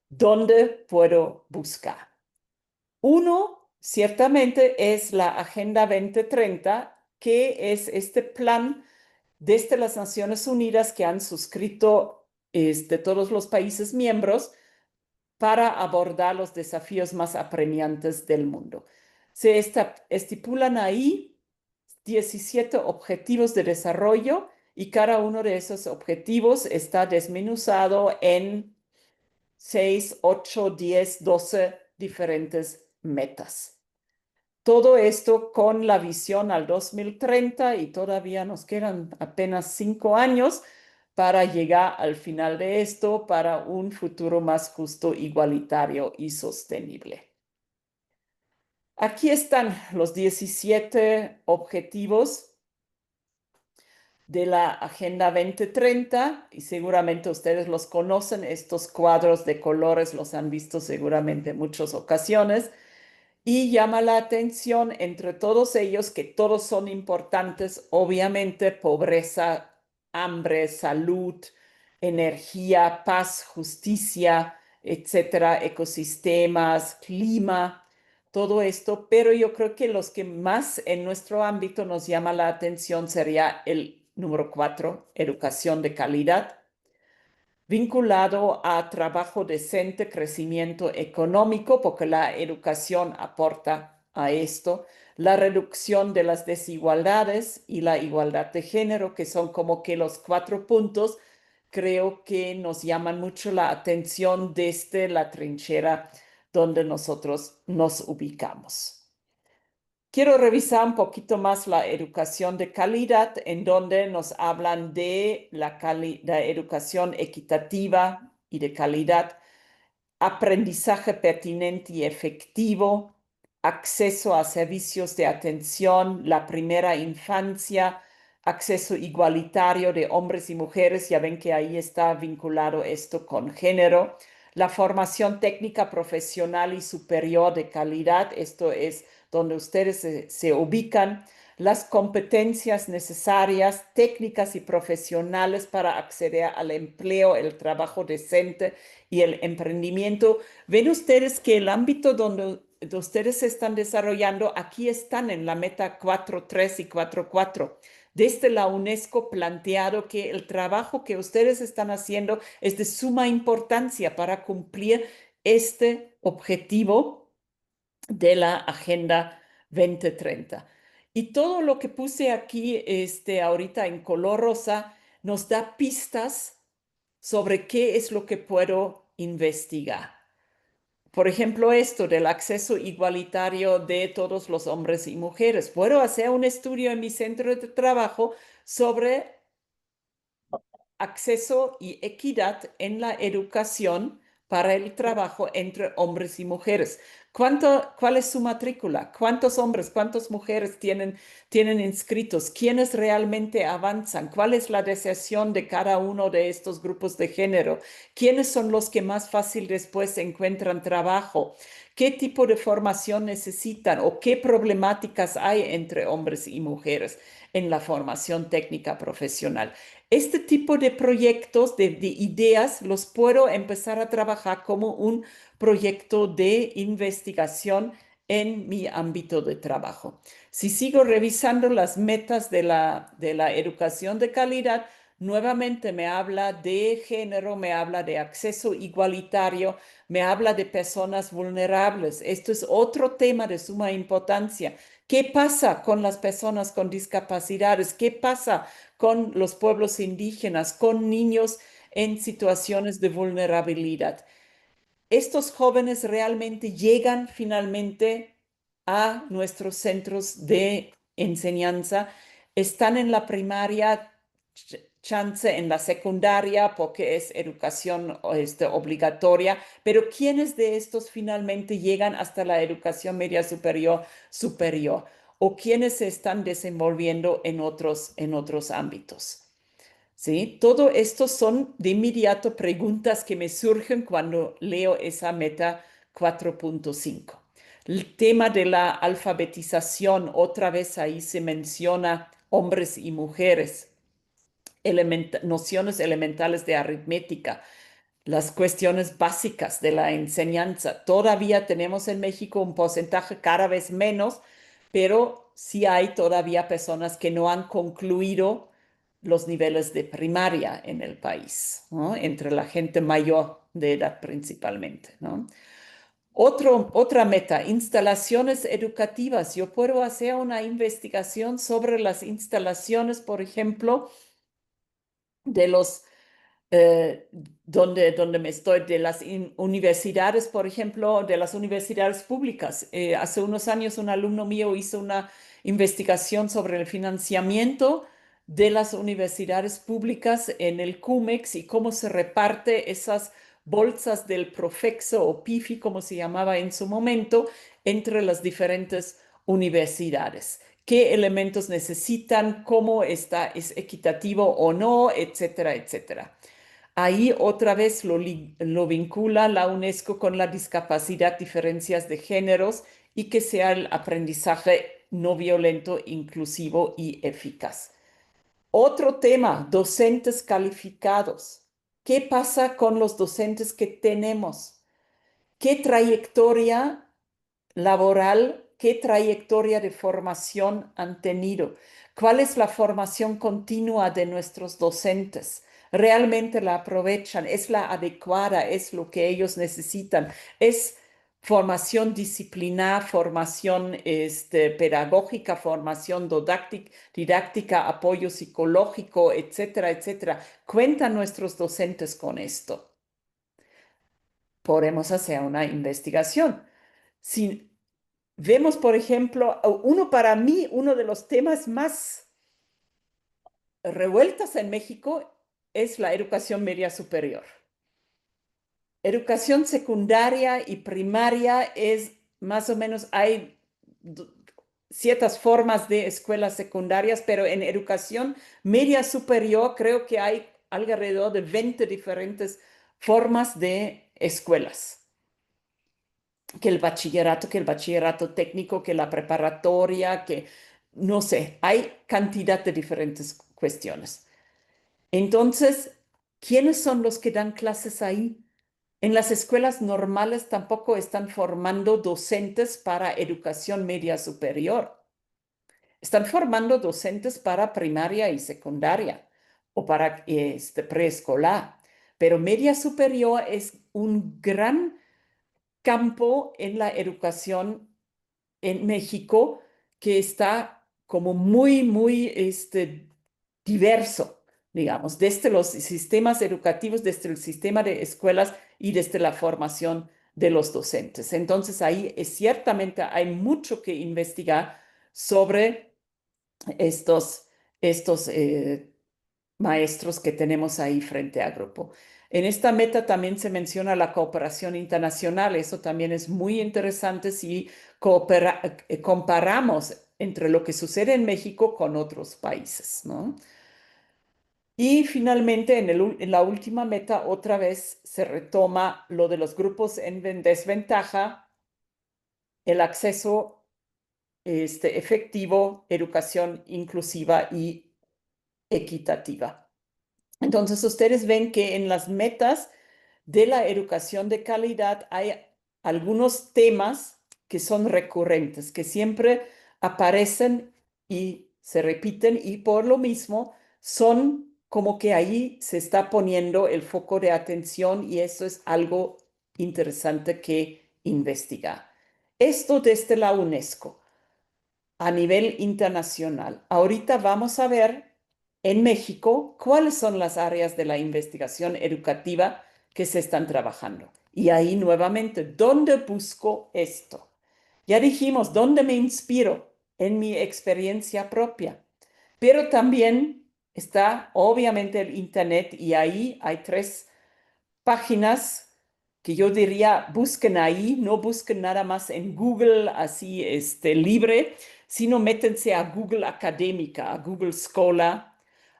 ¿Dónde puedo buscar? Uno, ciertamente, es la Agenda 2030, que es este plan desde las Naciones Unidas que han suscrito todos los países miembros para abordar los desafíos más apremiantes del mundo. Se estipulan ahí 17 objetivos de desarrollo y cada uno de esos objetivos está desmenuzado en 6, 8, 10, 12 diferentes metas. Todo esto con la visión al 2030 y todavía nos quedan apenas 5 años para llegar al final de esto para un futuro más justo, igualitario y sostenible. Aquí están los 17 objetivos de la Agenda 2030 y seguramente ustedes los conocen, estos cuadros de colores los han visto seguramente en muchas ocasiones. Y llama la atención entre todos ellos que todos son importantes, obviamente, pobreza, hambre, salud, energía, paz, justicia, etcétera, ecosistemas, clima, todo esto, pero yo creo que los que más en nuestro ámbito nos llama la atención sería el número 4, educación de calidad, vinculado a trabajo decente, crecimiento económico, porque la educación aporta a esto, la reducción de las desigualdades y la igualdad de género, que son como que los 4 puntos, creo que nos llaman mucho la atención desde la trinchera donde nosotros nos ubicamos. Quiero revisar un poquito más la educación de calidad, en donde nos hablan de la educación equitativa y de calidad, aprendizaje pertinente y efectivo, acceso a servicios de atención, la primera infancia, acceso igualitario de hombres y mujeres, ya ven que ahí está vinculado esto con género, la formación técnica profesional y superior de calidad, esto es donde ustedes se ubican, las competencias necesarias, técnicas y profesionales para acceder al empleo, el trabajo decente y el emprendimiento. Ven ustedes que el ámbito donde ustedes se están desarrollando, aquí están en la meta 4.3 y 4.4. Desde la UNESCO planteado que el trabajo que ustedes están haciendo es de suma importancia para cumplir este objetivo de la Agenda 2030. Y todo lo que puse aquí ahorita en color rosa nos da pistas sobre qué es lo que puedo investigar. por ejemplo, esto del acceso igualitario de todos los hombres y mujeres. Puedo hacer un estudio en mi centro de trabajo sobre acceso y equidad en la educación para el trabajo entre hombres y mujeres. ¿Cuál es su matrícula? ¿Cuántos hombres, cuántas mujeres tienen inscritos? ¿Quiénes realmente avanzan? ¿Cuál es la deserción de cada uno de estos grupos de género? ¿Quiénes son los que más fácil después encuentran trabajo? ¿Qué tipo de formación necesitan o qué problemáticas hay entre hombres y mujeres en la formación técnica profesional? Este tipo de proyectos, de ideas, los puedo empezar a trabajar como un proyecto de investigación en mi ámbito de trabajo. Si sigo revisando las metas de la educación de calidad, nuevamente me habla de género, me habla de acceso igualitario, me habla de personas vulnerables. Esto es otro tema de suma importancia. ¿Qué pasa con las personas con discapacidades? ¿Qué pasa con los pueblos indígenas, con niños en situaciones de vulnerabilidad? Estos jóvenes realmente llegan finalmente a nuestros centros de enseñanza, están en la primaria, chance en la secundaria porque es educación obligatoria, pero ¿quiénes de estos finalmente llegan hasta la educación media superior o quiénes se están desenvolviendo en otros ámbitos? ¿Sí? Todo esto son de inmediato preguntas que me surgen cuando leo esa meta 4.5. El tema de la alfabetización, otra vez ahí se menciona hombres y mujeres, nociones elementales de aritmética, las cuestiones básicas de la enseñanza. Todavía tenemos en México un porcentaje cada vez menos, pero sí hay todavía personas que no han concluido los niveles de primaria en el país, ¿no? Entre la gente mayor de edad principalmente, ¿no? Otra meta, instalaciones educativas. Yo puedo hacer una investigación sobre las instalaciones, por ejemplo, de los donde me estoy, de las universidades, por ejemplo, de las universidades públicas. Hace unos años un alumno mío hizo una investigación sobre el financiamiento de las universidades públicas en el CUMEX y cómo se reparte esas bolsas del Profexo o PIFI, como se llamaba en su momento, entre las diferentes universidades. ¿Qué elementos necesitan? ¿Cómo es equitativo o no? Etcétera, etcétera. Ahí otra vez lo vincula la UNESCO con la discapacidad, diferencias de géneros y que sea el aprendizaje no violento, inclusivo y eficaz. Otro tema, docentes calificados. ¿Qué pasa con los docentes que tenemos? ¿Qué trayectoria laboral, qué trayectoria de formación han tenido? ¿Cuál es la formación continua de nuestros docentes? ¿Realmente la aprovechan? ¿Es la adecuada? ¿Es lo que ellos necesitan? ¿Es formación disciplinar, formación pedagógica, formación didáctica, apoyo psicológico, etcétera, etcétera? ¿Cuentan nuestros docentes con esto? Podemos hacer una investigación. Si vemos, por ejemplo, para mí, uno de los temas más revueltos en México es la educación media superior. Educación secundaria y primaria es más o menos, hay ciertas formas de escuelas secundarias, pero en educación media superior creo que hay alrededor de 20 diferentes formas de escuelas. Que el bachillerato técnico, que la preparatoria, que no sé, hay cantidad de diferentes cuestiones. Entonces, ¿quiénes son los que dan clases ahí? En las escuelas normales tampoco están formando docentes para educación media superior. Están formando docentes para primaria y secundaria o para preescolar. Pero media superior es un gran campo en la educación en México que está como muy diverso, digamos, desde los sistemas educativos, desde el sistema de escuelas y desde la formación de los docentes. Entonces ahí ciertamente hay mucho que investigar sobre estos maestros que tenemos ahí frente a grupo. En esta meta también se menciona la cooperación internacional. Eso también es muy interesante si comparamos entre lo que sucede en México con otros países, ¿no? Y finalmente, en la última meta, otra vez se retoma lo de los grupos en desventaja, el acceso efectivo, educación inclusiva y equitativa. Entonces, ustedes ven que en las metas de la educación de calidad hay algunos temas que son recurrentes, que siempre aparecen y se repiten y por lo mismo son como que ahí se está poniendo el foco de atención y eso es algo interesante que investigar. Esto desde la UNESCO a nivel internacional. Ahorita vamos a ver en México cuáles son las áreas de la investigación educativa que se están trabajando. Y ahí nuevamente, ¿dónde busco esto? Ya dijimos, ¿dónde me inspiro? En mi experiencia propia. Pero también está obviamente el Internet y ahí hay 3 páginas que yo diría busquen ahí, no busquen nada más en Google así libre, sino métense a Google Académica, a Google Scholar,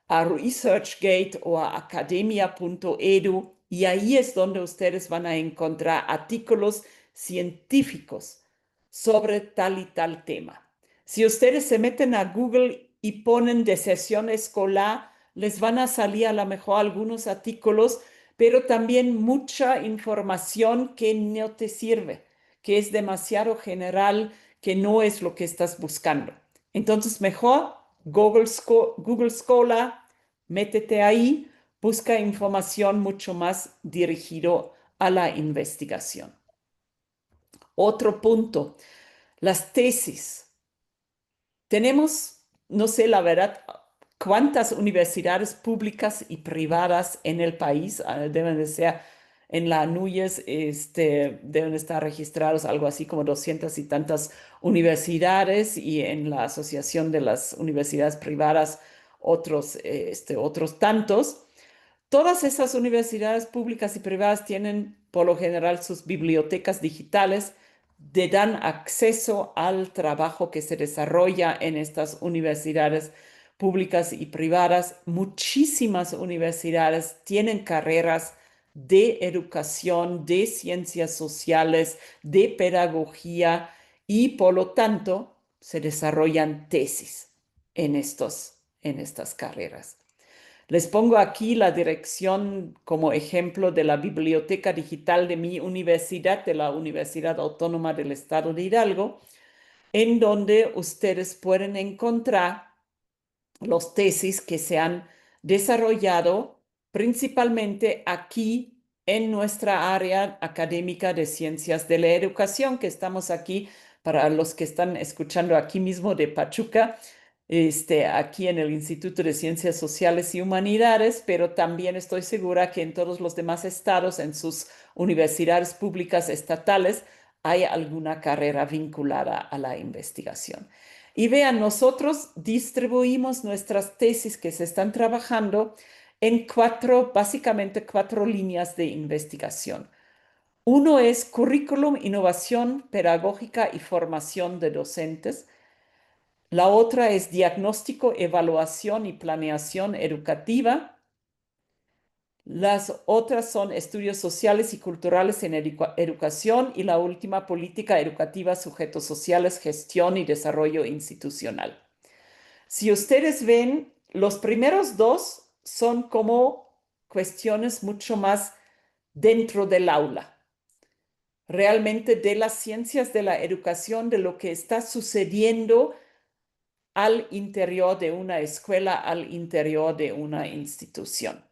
a ResearchGate o a academia.edu y ahí es donde ustedes van a encontrar artículos científicos sobre tal y tal tema. Si ustedes se meten a Google y ponen de sesión escolar, les van a salir a lo mejor algunos artículos pero también mucha información que no te sirve, que es demasiado general, que no es lo que estás buscando. Entonces, mejor Google Scholar, métete ahí, busca información mucho más dirigido a la investigación. Otro punto, las tesis. Tenemos, no sé la verdad, cuántas universidades públicas y privadas en el país deben de ser en la ANUYES, deben estar registrados algo así como 200 y tantas universidades y en la Asociación de las Universidades Privadas otros tantos. Todas esas universidades públicas y privadas tienen por lo general sus bibliotecas digitales, dan acceso al trabajo que se desarrolla en estas universidades públicas y privadas. Muchísimas universidades tienen carreras de educación, de ciencias sociales, de pedagogía y por lo tanto se desarrollan tesis en estas carreras. Les pongo aquí la dirección como ejemplo de la biblioteca digital de mi universidad, de la Universidad Autónoma del Estado de Hidalgo, en donde ustedes pueden encontrar los tesis que se han desarrollado principalmente aquí en nuestra área académica de ciencias de la educación, que estamos aquí, para los que están escuchando aquí mismo de Pachuca, aquí en el Instituto de Ciencias Sociales y Humanidades, pero también estoy segura que en todos los demás estados, en sus universidades públicas estatales, hay alguna carrera vinculada a la investigación. Y vean, nosotros distribuimos nuestras tesis que se están trabajando en básicamente cuatro líneas de investigación. Uno es currículum, innovación pedagógica y formación de docentes. La otra es diagnóstico, evaluación y planeación educativa. Las otras son estudios sociales y culturales en educación y la última, política educativa, sujetos sociales, gestión y desarrollo institucional. Si ustedes ven, los primeros 2 son como cuestiones mucho más dentro del aula, realmente de las ciencias de la educación, de lo que está sucediendo al interior de una escuela, al interior de una institución.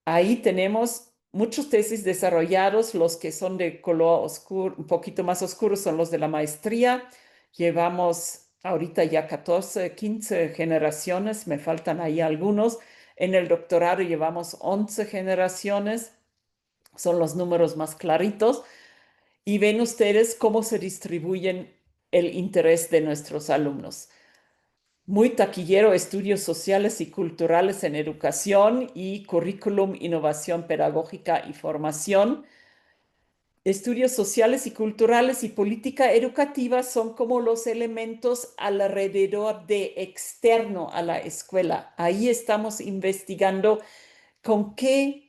Ahí tenemos muchos tesis desarrollados, los que son de color oscuro, un poquito más oscuros son los de la maestría. Llevamos ahorita ya 14, 15 generaciones, me faltan ahí algunos. En el doctorado llevamos 11 generaciones. son los números más claritos. Y ven ustedes cómo se distribuyen el interés de nuestros alumnos. Muy taquillero, estudios sociales y culturales en educación y currículum, innovación pedagógica y formación. Estudios sociales y culturales y política educativa son como los elementos alrededor de externo a la escuela. Ahí estamos investigando con qué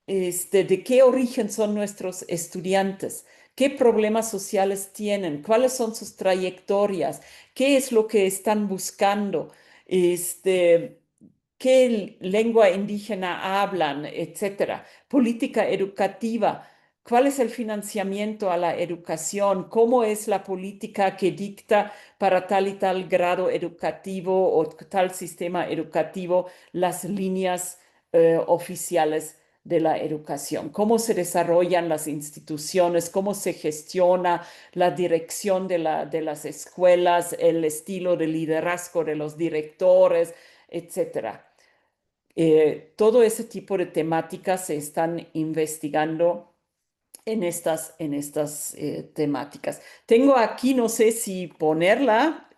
de qué origen son nuestros estudiantes, qué problemas sociales tienen, cuáles son sus trayectorias, qué es lo que están buscando, qué lengua indígena hablan, etcétera. Política educativa. ¿Cuál es el financiamiento a la educación? ¿Cómo es la política que dicta para tal y tal grado educativo o tal sistema educativo las líneas oficiales de la educación? ¿Cómo se desarrollan las instituciones? ¿Cómo se gestiona la dirección de las escuelas? El estilo de liderazgo de los directores, etcétera. Todo ese tipo de temáticas se están investigando en estas temáticas. Tengo aquí, no sé si ponerla,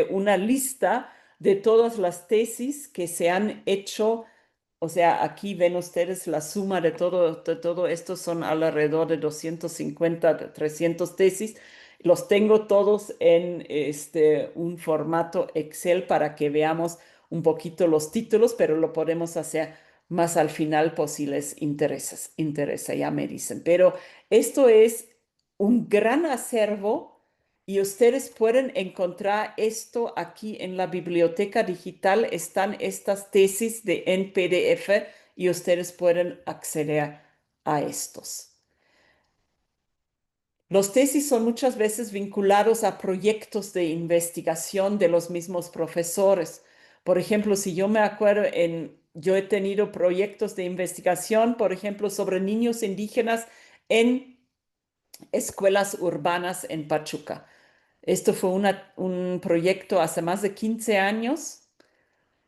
una lista de todas las tesis que se han hecho. O sea, aquí ven ustedes la suma de todo esto, son alrededor de 250, 300 tesis. Los tengo todos en un formato Excel para que veamos un poquito los títulos, pero lo podemos hacer más al final por si les interesa, ya me dicen. Pero esto es un gran acervo y ustedes pueden encontrar esto aquí en la biblioteca digital. Están estas tesis en PDF y ustedes pueden acceder a estos. Los tesis son muchas veces vinculados a proyectos de investigación de los mismos profesores. Por ejemplo, si yo me acuerdo, yo he tenido proyectos de investigación, por ejemplo, sobre niños indígenas en escuelas urbanas en Pachuca. Esto fue un proyecto hace más de 15 años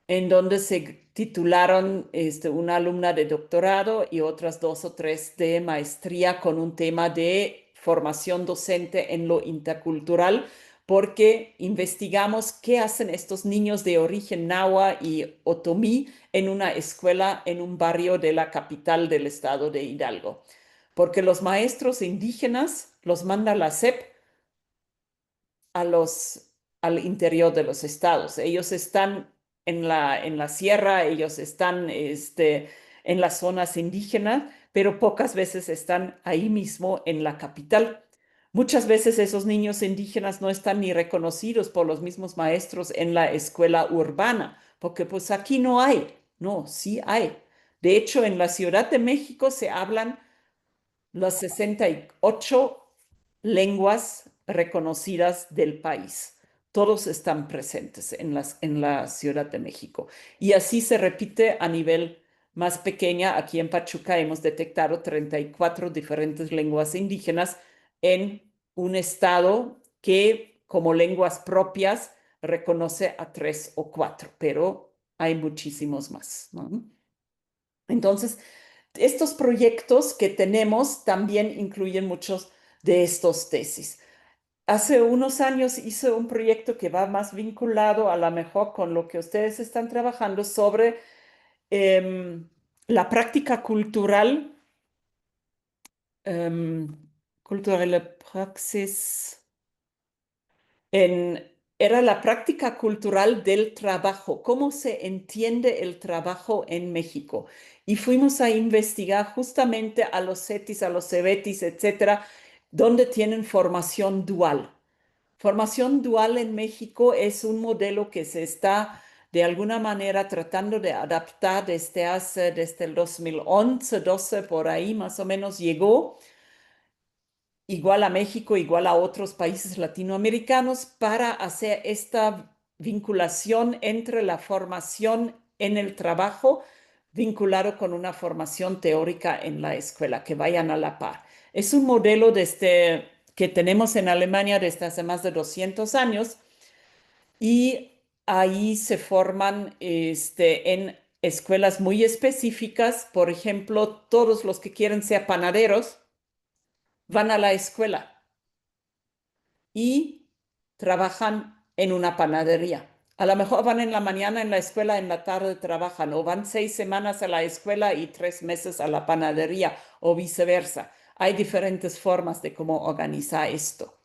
en donde se titularon una alumna de doctorado y otras 2 o 3 de maestría con un tema de formación docente en lo intercultural, porque investigamos qué hacen estos niños de origen náhuatl y otomí en una escuela en un barrio de la capital del estado de Hidalgo. Porque los maestros indígenas los manda la SEP al interior de los estados. Ellos están en la sierra, ellos están en las zonas indígenas, pero pocas veces están ahí mismo en la capital. Muchas veces esos niños indígenas no están ni reconocidos por los mismos maestros en la escuela urbana, porque pues aquí no hay. No, sí hay. De hecho, en la Ciudad de México se hablan las 68 lenguas reconocidas del país. Todos están presentes en la Ciudad de México. Y así se repite a nivel más pequeña. Aquí en Pachuca hemos detectado 34 diferentes lenguas indígenas en un estado que como lenguas propias reconoce a 3 o 4, pero hay muchísimos más, ¿no? Entonces, estos proyectos que tenemos también incluyen muchos de estos tesis. Hace unos años hice un proyecto que va más vinculado a lo mejor con lo que ustedes están trabajando sobre la práctica cultural, culturelle praxis, era la práctica cultural del trabajo, cómo se entiende el trabajo en México. Y fuimos a investigar justamente a los CETIS, a los CEBETIS, etcétera, donde tienen formación dual. Formación dual en México es un modelo que se está de alguna manera tratando de adaptar desde el 2011, 12, por ahí más o menos llegó, igual a México, igual a otros países latinoamericanos, para hacer esta vinculación entre la formación en el trabajo vinculado con una formación teórica en la escuela, que vayan a la par. Es un modelo que tenemos en Alemania desde hace más de 200 años y ahí se forman en escuelas muy específicas. Por ejemplo, todos los que quieren ser panaderos van a la escuela y trabajan en una panadería. A lo mejor van en la mañana en la escuela, en la tarde trabajan, o van 6 semanas a la escuela y 3 meses a la panadería, o viceversa. Hay diferentes formas de cómo organizar esto.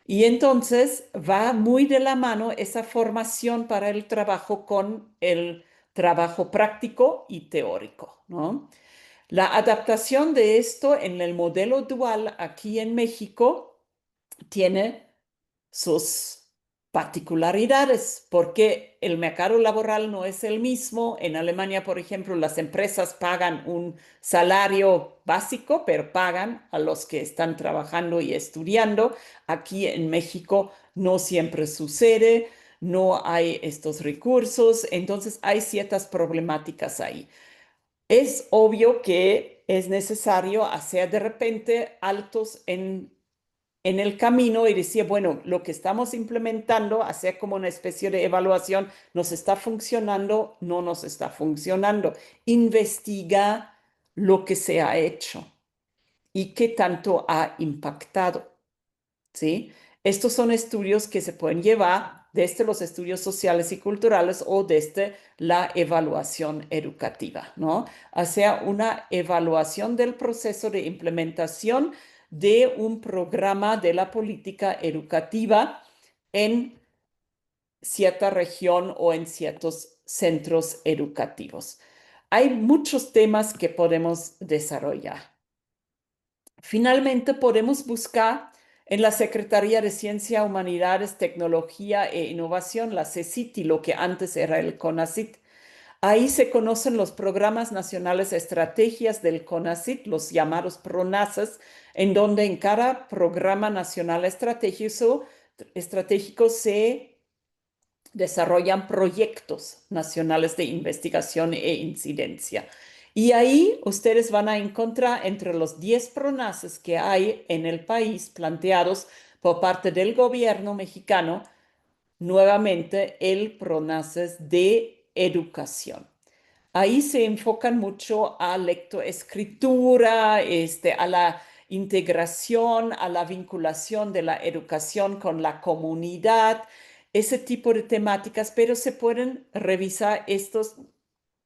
Y entonces va muy de la mano esa formación para el trabajo con el trabajo práctico y teórico, ¿no? La adaptación de esto en el modelo dual aquí en México tiene sus particularidades, porque el mercado laboral no es el mismo. En Alemania, por ejemplo, las empresas pagan un salario básico, pero pagan a los que están trabajando y estudiando. Aquí en México no siempre sucede, no hay estos recursos, entonces hay ciertas problemáticas ahí. Es obvio que es necesario hacer de repente altos en el camino y decir, bueno, lo que estamos implementando, hacer como una especie de evaluación, ¿nos está funcionando? ¿No nos está funcionando? Investiga lo que se ha hecho y qué tanto ha impactado, ¿sí? Estos son estudios que se pueden llevar desde los estudios sociales y culturales o desde la evaluación educativa, ¿no? Hacer una evaluación del proceso de implementación de un programa de la política educativa en cierta región o en ciertos centros educativos. Hay muchos temas que podemos desarrollar. Finalmente, podemos buscar en la Secretaría de Ciencia, Humanidades, Tecnología e Innovación, la CECITI, lo que antes era el CONACYT. Ahí se conocen los programas nacionales estrategias del CONACYT, los llamados PRONACES, en donde en cada programa nacional estratégico se desarrollan proyectos nacionales de investigación e incidencia. Y ahí ustedes van a encontrar entre los 10 PRONACES que hay en el país planteados por parte del gobierno mexicano, nuevamente el PRONACES de educación. Ahí se enfocan mucho a lectoescritura, a la integración, a la vinculación de la educación con la comunidad, ese tipo de temáticas, pero se pueden revisar estos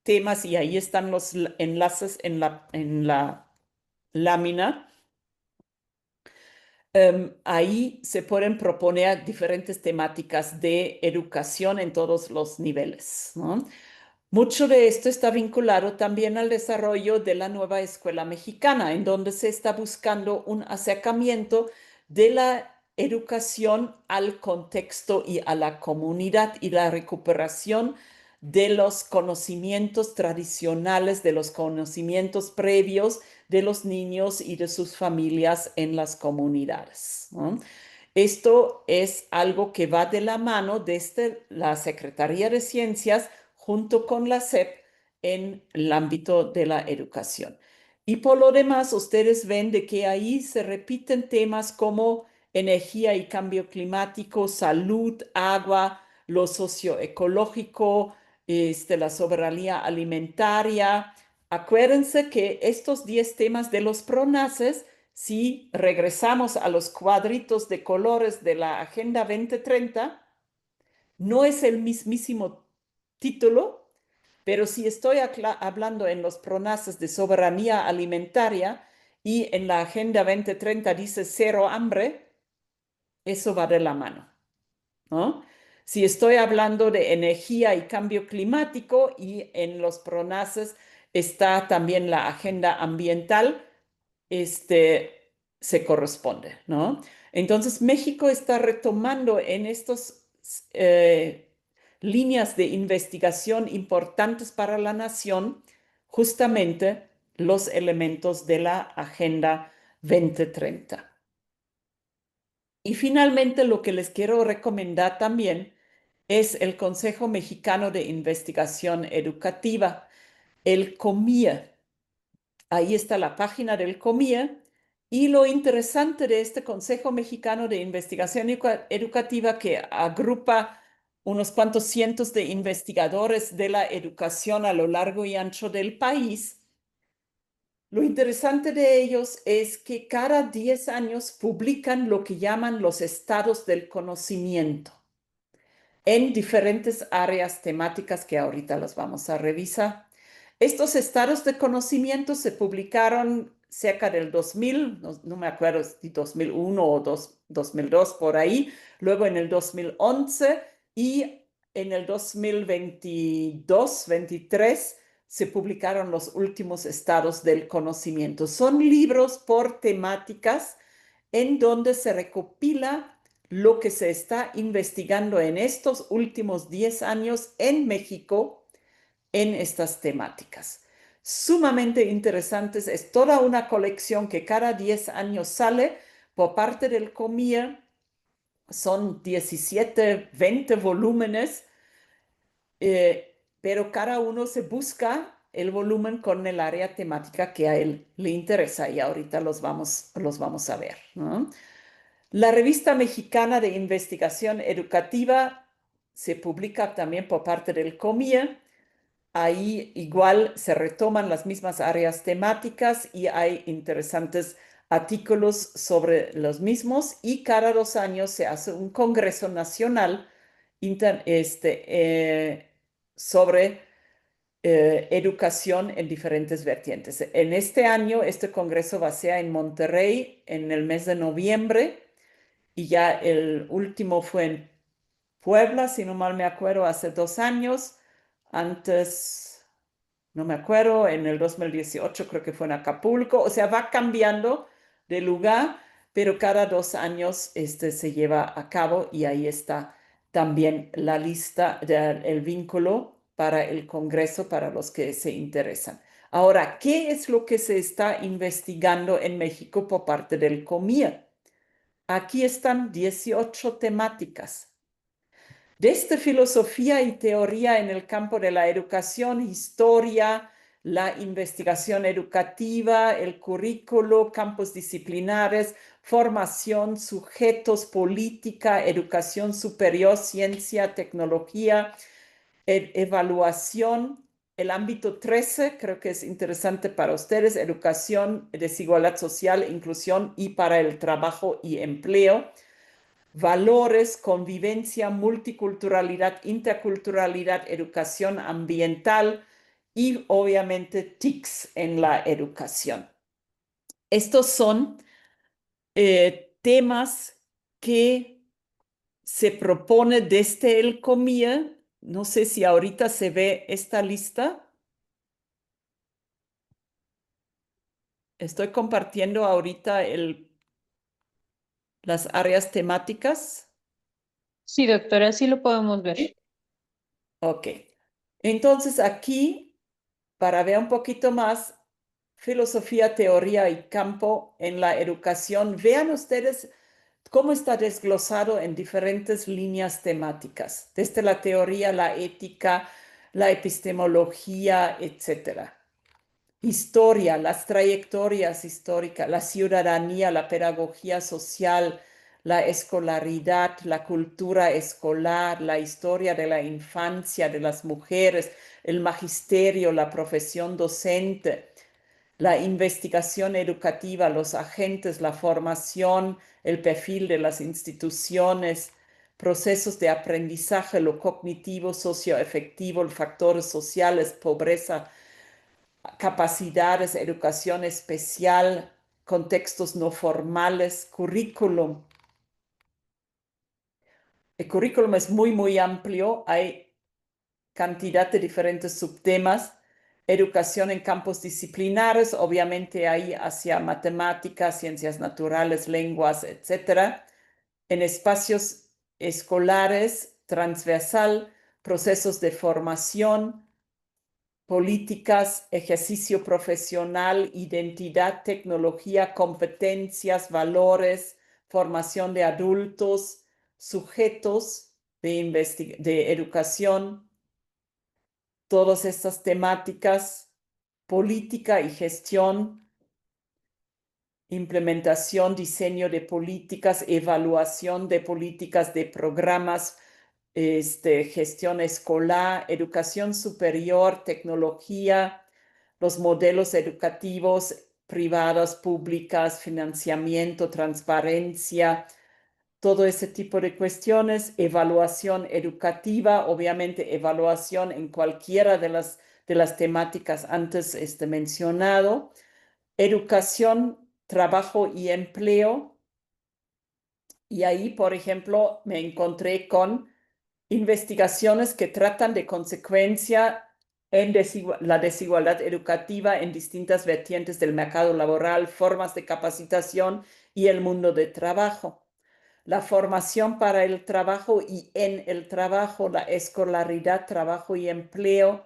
temas y ahí están los enlaces en la lámina. Ahí se pueden proponer diferentes temáticas de educación en todos los niveles, ¿no? Mucho de esto está vinculado también al desarrollo de la nueva escuela mexicana, en donde se está buscando un acercamiento de la educación al contexto y a la comunidad y la recuperación de los conocimientos tradicionales, de los conocimientos previos de los niños y de sus familias en las comunidades, ¿no? Esto es algo que va de la mano desde la Secretaría de Ciencias junto con la SEP en el ámbito de la educación. Y por lo demás, ustedes ven de que ahí se repiten temas como energía y cambio climático, salud, agua, lo socioecológico, la soberanía alimentaria. Acuérdense que estos 10 temas de los PRONACES, si regresamos a los cuadritos de colores de la Agenda 2030, no es el mismísimo título, pero si estoy hablando en los PRONACES de soberanía alimentaria y en la Agenda 2030 dice cero hambre, eso va de la mano, ¿no? Si estoy hablando de energía y cambio climático y en los PRONACES está también la agenda ambiental, se corresponde, ¿no? Entonces, México está retomando en estos líneas de investigación importantes para la nación, justamente los elementos de la Agenda 2030. Y finalmente, lo que les quiero recomendar también es el Consejo Mexicano de Investigación Educativa, el COMIE. Ahí está la página del COMIE. Y lo interesante de este Consejo Mexicano de Investigación Educativa, que agrupa unos cuantos cientos de investigadores de la educación a lo largo y ancho del país. Lo interesante de ellos es que cada 10 años publican lo que llaman los estados del conocimiento en diferentes áreas temáticas que ahorita las vamos a revisar. Estos estados de conocimiento se publicaron cerca del 2000, no me acuerdo si 2001 o 2002 por ahí, luego en el 2011 y en el 2022-23 se publicaron los últimos estados del conocimiento. Son libros por temáticas en donde se recopila lo que se está investigando en estos últimos 10 años en México en estas temáticas. Sumamente interesantes, es toda una colección que cada 10 años sale por parte del COMIE, son 17, 20 volúmenes, pero cada uno se busca el volumen con el área temática que a él le interesa y ahorita los vamos a ver, ¿no? La Revista Mexicana de Investigación Educativa se publica también por parte del COMIE. Ahí igual se retoman las mismas áreas temáticas y hay interesantes artículos sobre los mismos y cada 2 años se hace un congreso nacional sobre educación en diferentes vertientes. En este año, este congreso va a ser en Monterrey en el mes de noviembre y ya el último fue en Puebla, si no mal me acuerdo, hace 2 años. Antes, no me acuerdo, en el 2018 creo que fue en Acapulco. O sea, va cambiando de lugar, pero cada 2 años se lleva a cabo y ahí está también la lista, el vínculo para el Congreso para los que se interesan. Ahora, ¿qué es lo que se está investigando en México por parte del COMIE? Aquí están 18 temáticas. Desde filosofía y teoría en el campo de la educación, historia, la investigación educativa, el currículo, campos disciplinares, formación, sujetos, política, educación superior, ciencia, tecnología, evaluación. El ámbito 13 creo que es interesante para ustedes, educación, desigualdad social, inclusión y para el trabajo y empleo. Valores, convivencia, multiculturalidad, interculturalidad, educación ambiental y obviamente TICs en la educación. Estos son temas que se propone desde el COMIE. No sé si ahorita se ve esta lista. Estoy compartiendo ahorita las áreas temáticas.
Sí, doctora, sí lo podemos ver.
Ok. Entonces aquí, para ver un poquito más, filosofía, teoría y campo en la educación, vean ustedes cómo está desglosado en diferentes líneas temáticas, desde la teoría, la ética, la epistemología, etc. Historia, las trayectorias históricas, la ciudadanía, la pedagogía social, la escolaridad, la cultura escolar, la historia de la infancia, de las mujeres, el magisterio, la profesión docente, la investigación educativa, los agentes, la formación, el perfil de las instituciones, procesos de aprendizaje, lo cognitivo, socioafectivo, los factores sociales, pobreza, capacidades, educación especial, contextos no formales, currículum. El currículum es muy, muy amplio. Hay cantidad de diferentes subtemas. Educación en campos disciplinares, obviamente ahí hacia matemáticas, ciencias naturales, lenguas, etc. En espacios escolares, transversal, procesos de formación, políticas, ejercicio profesional, identidad, tecnología, competencias, valores, formación de adultos, sujetos de educación, todas estas temáticas, política y gestión, implementación, diseño de políticas, evaluación de políticas, de programas, gestión escolar, educación superior, tecnología, los modelos educativos privados, públicas, financiamiento, transparencia, todo ese tipo de cuestiones, evaluación educativa, obviamente evaluación en cualquiera de las temáticas antes mencionado, educación, trabajo y empleo. Y ahí, por ejemplo, me encontré con investigaciones que tratan de consecuencia en la desigualdad educativa en distintas vertientes del mercado laboral, formas de capacitación y el mundo de trabajo. La formación para el trabajo y en el trabajo, la escolaridad, trabajo y empleo,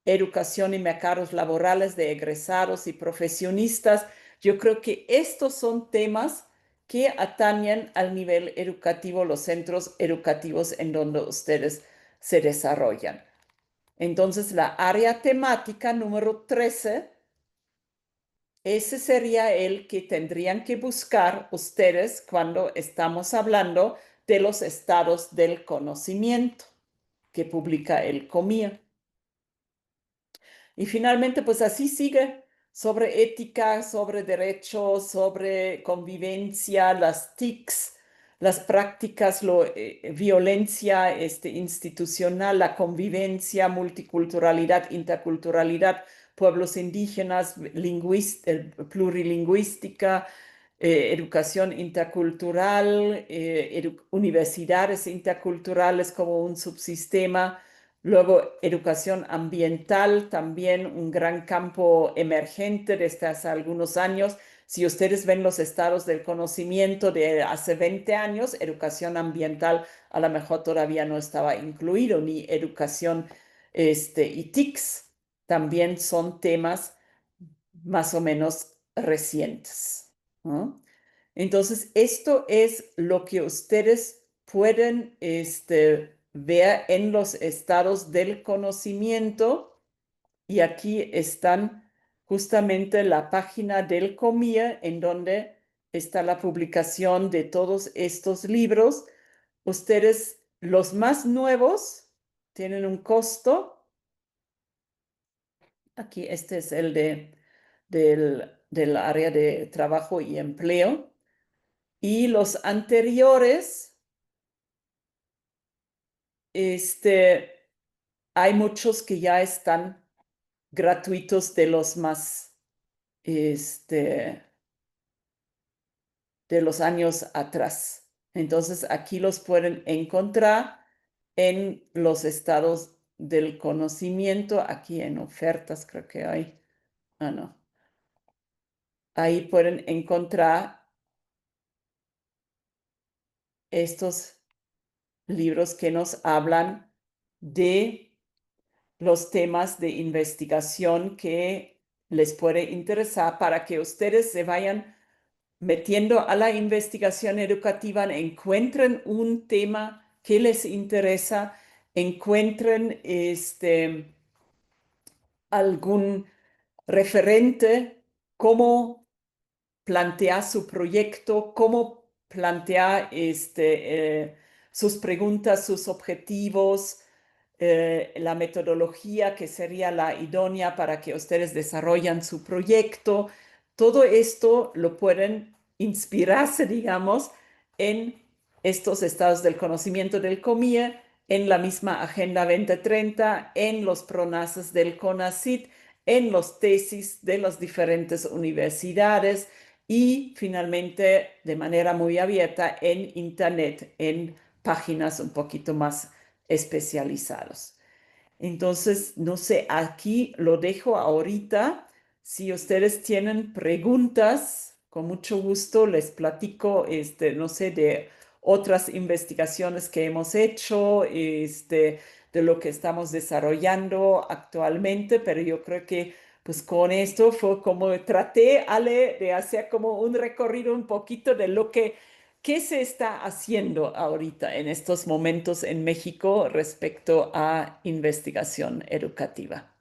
educación y mercados laborales de egresados y profesionistas. Yo creo que estos son temas que atañen al nivel educativo, los centros educativos en donde ustedes se desarrollan. Entonces, la área temática número 13, ese sería el que tendrían que buscar ustedes cuando estamos hablando de los estados del conocimiento que publica el COMIA. Y finalmente, pues así sigue sobre ética, sobre derechos, sobre convivencia, las TICs, las prácticas, violencia institucional, la convivencia, multiculturalidad, interculturalidad, pueblos indígenas, plurilingüística, educación intercultural, universidades interculturales como un subsistema. Luego, educación ambiental, también un gran campo emergente desde hace algunos años. Si ustedes ven los estados del conocimiento de hace 20 años, educación ambiental a lo mejor todavía no estaba incluido, ni educación y TICs. También son temas más o menos recientes, ¿no? Entonces, esto es lo que ustedes pueden ver en los estados del conocimiento. Y aquí están justamente la página del COMIA, en donde está la publicación de todos estos libros. Ustedes, los más nuevos, tienen un costo. Aquí este es el del área de trabajo y empleo. Y los anteriores, hay muchos que ya están gratuitos de los más, de los años atrás. Entonces, aquí los pueden encontrar en los estados del conocimiento. Aquí en ofertas creo que hay. No. Ahí pueden encontrar estos libros que nos hablan de los temas de investigación que les puede interesar para que ustedes se vayan metiendo a la investigación educativa, encuentren un tema que les interesa, encuentren algún referente, cómo plantear su proyecto, cómo plantear sus preguntas, sus objetivos, la metodología que sería la idónea para que ustedes desarrollen su proyecto. Todo esto lo pueden inspirarse, digamos, en estos estados del conocimiento del COMIE, en la misma Agenda 2030, en los PRONACES del CONACYT, en los tesis de las diferentes universidades y finalmente de manera muy abierta en Internet, en páginas un poquito más especializados. Entonces, no sé, aquí lo dejo ahorita. Si ustedes tienen preguntas, con mucho gusto les platico, no sé, de otras investigaciones que hemos hecho, de lo que estamos desarrollando actualmente, pero yo creo que pues con esto fue como traté, Ale, de hacer como un recorrido un poquito de lo que ¿qué se está haciendo ahorita en estos momentos en México respecto a investigación educativa?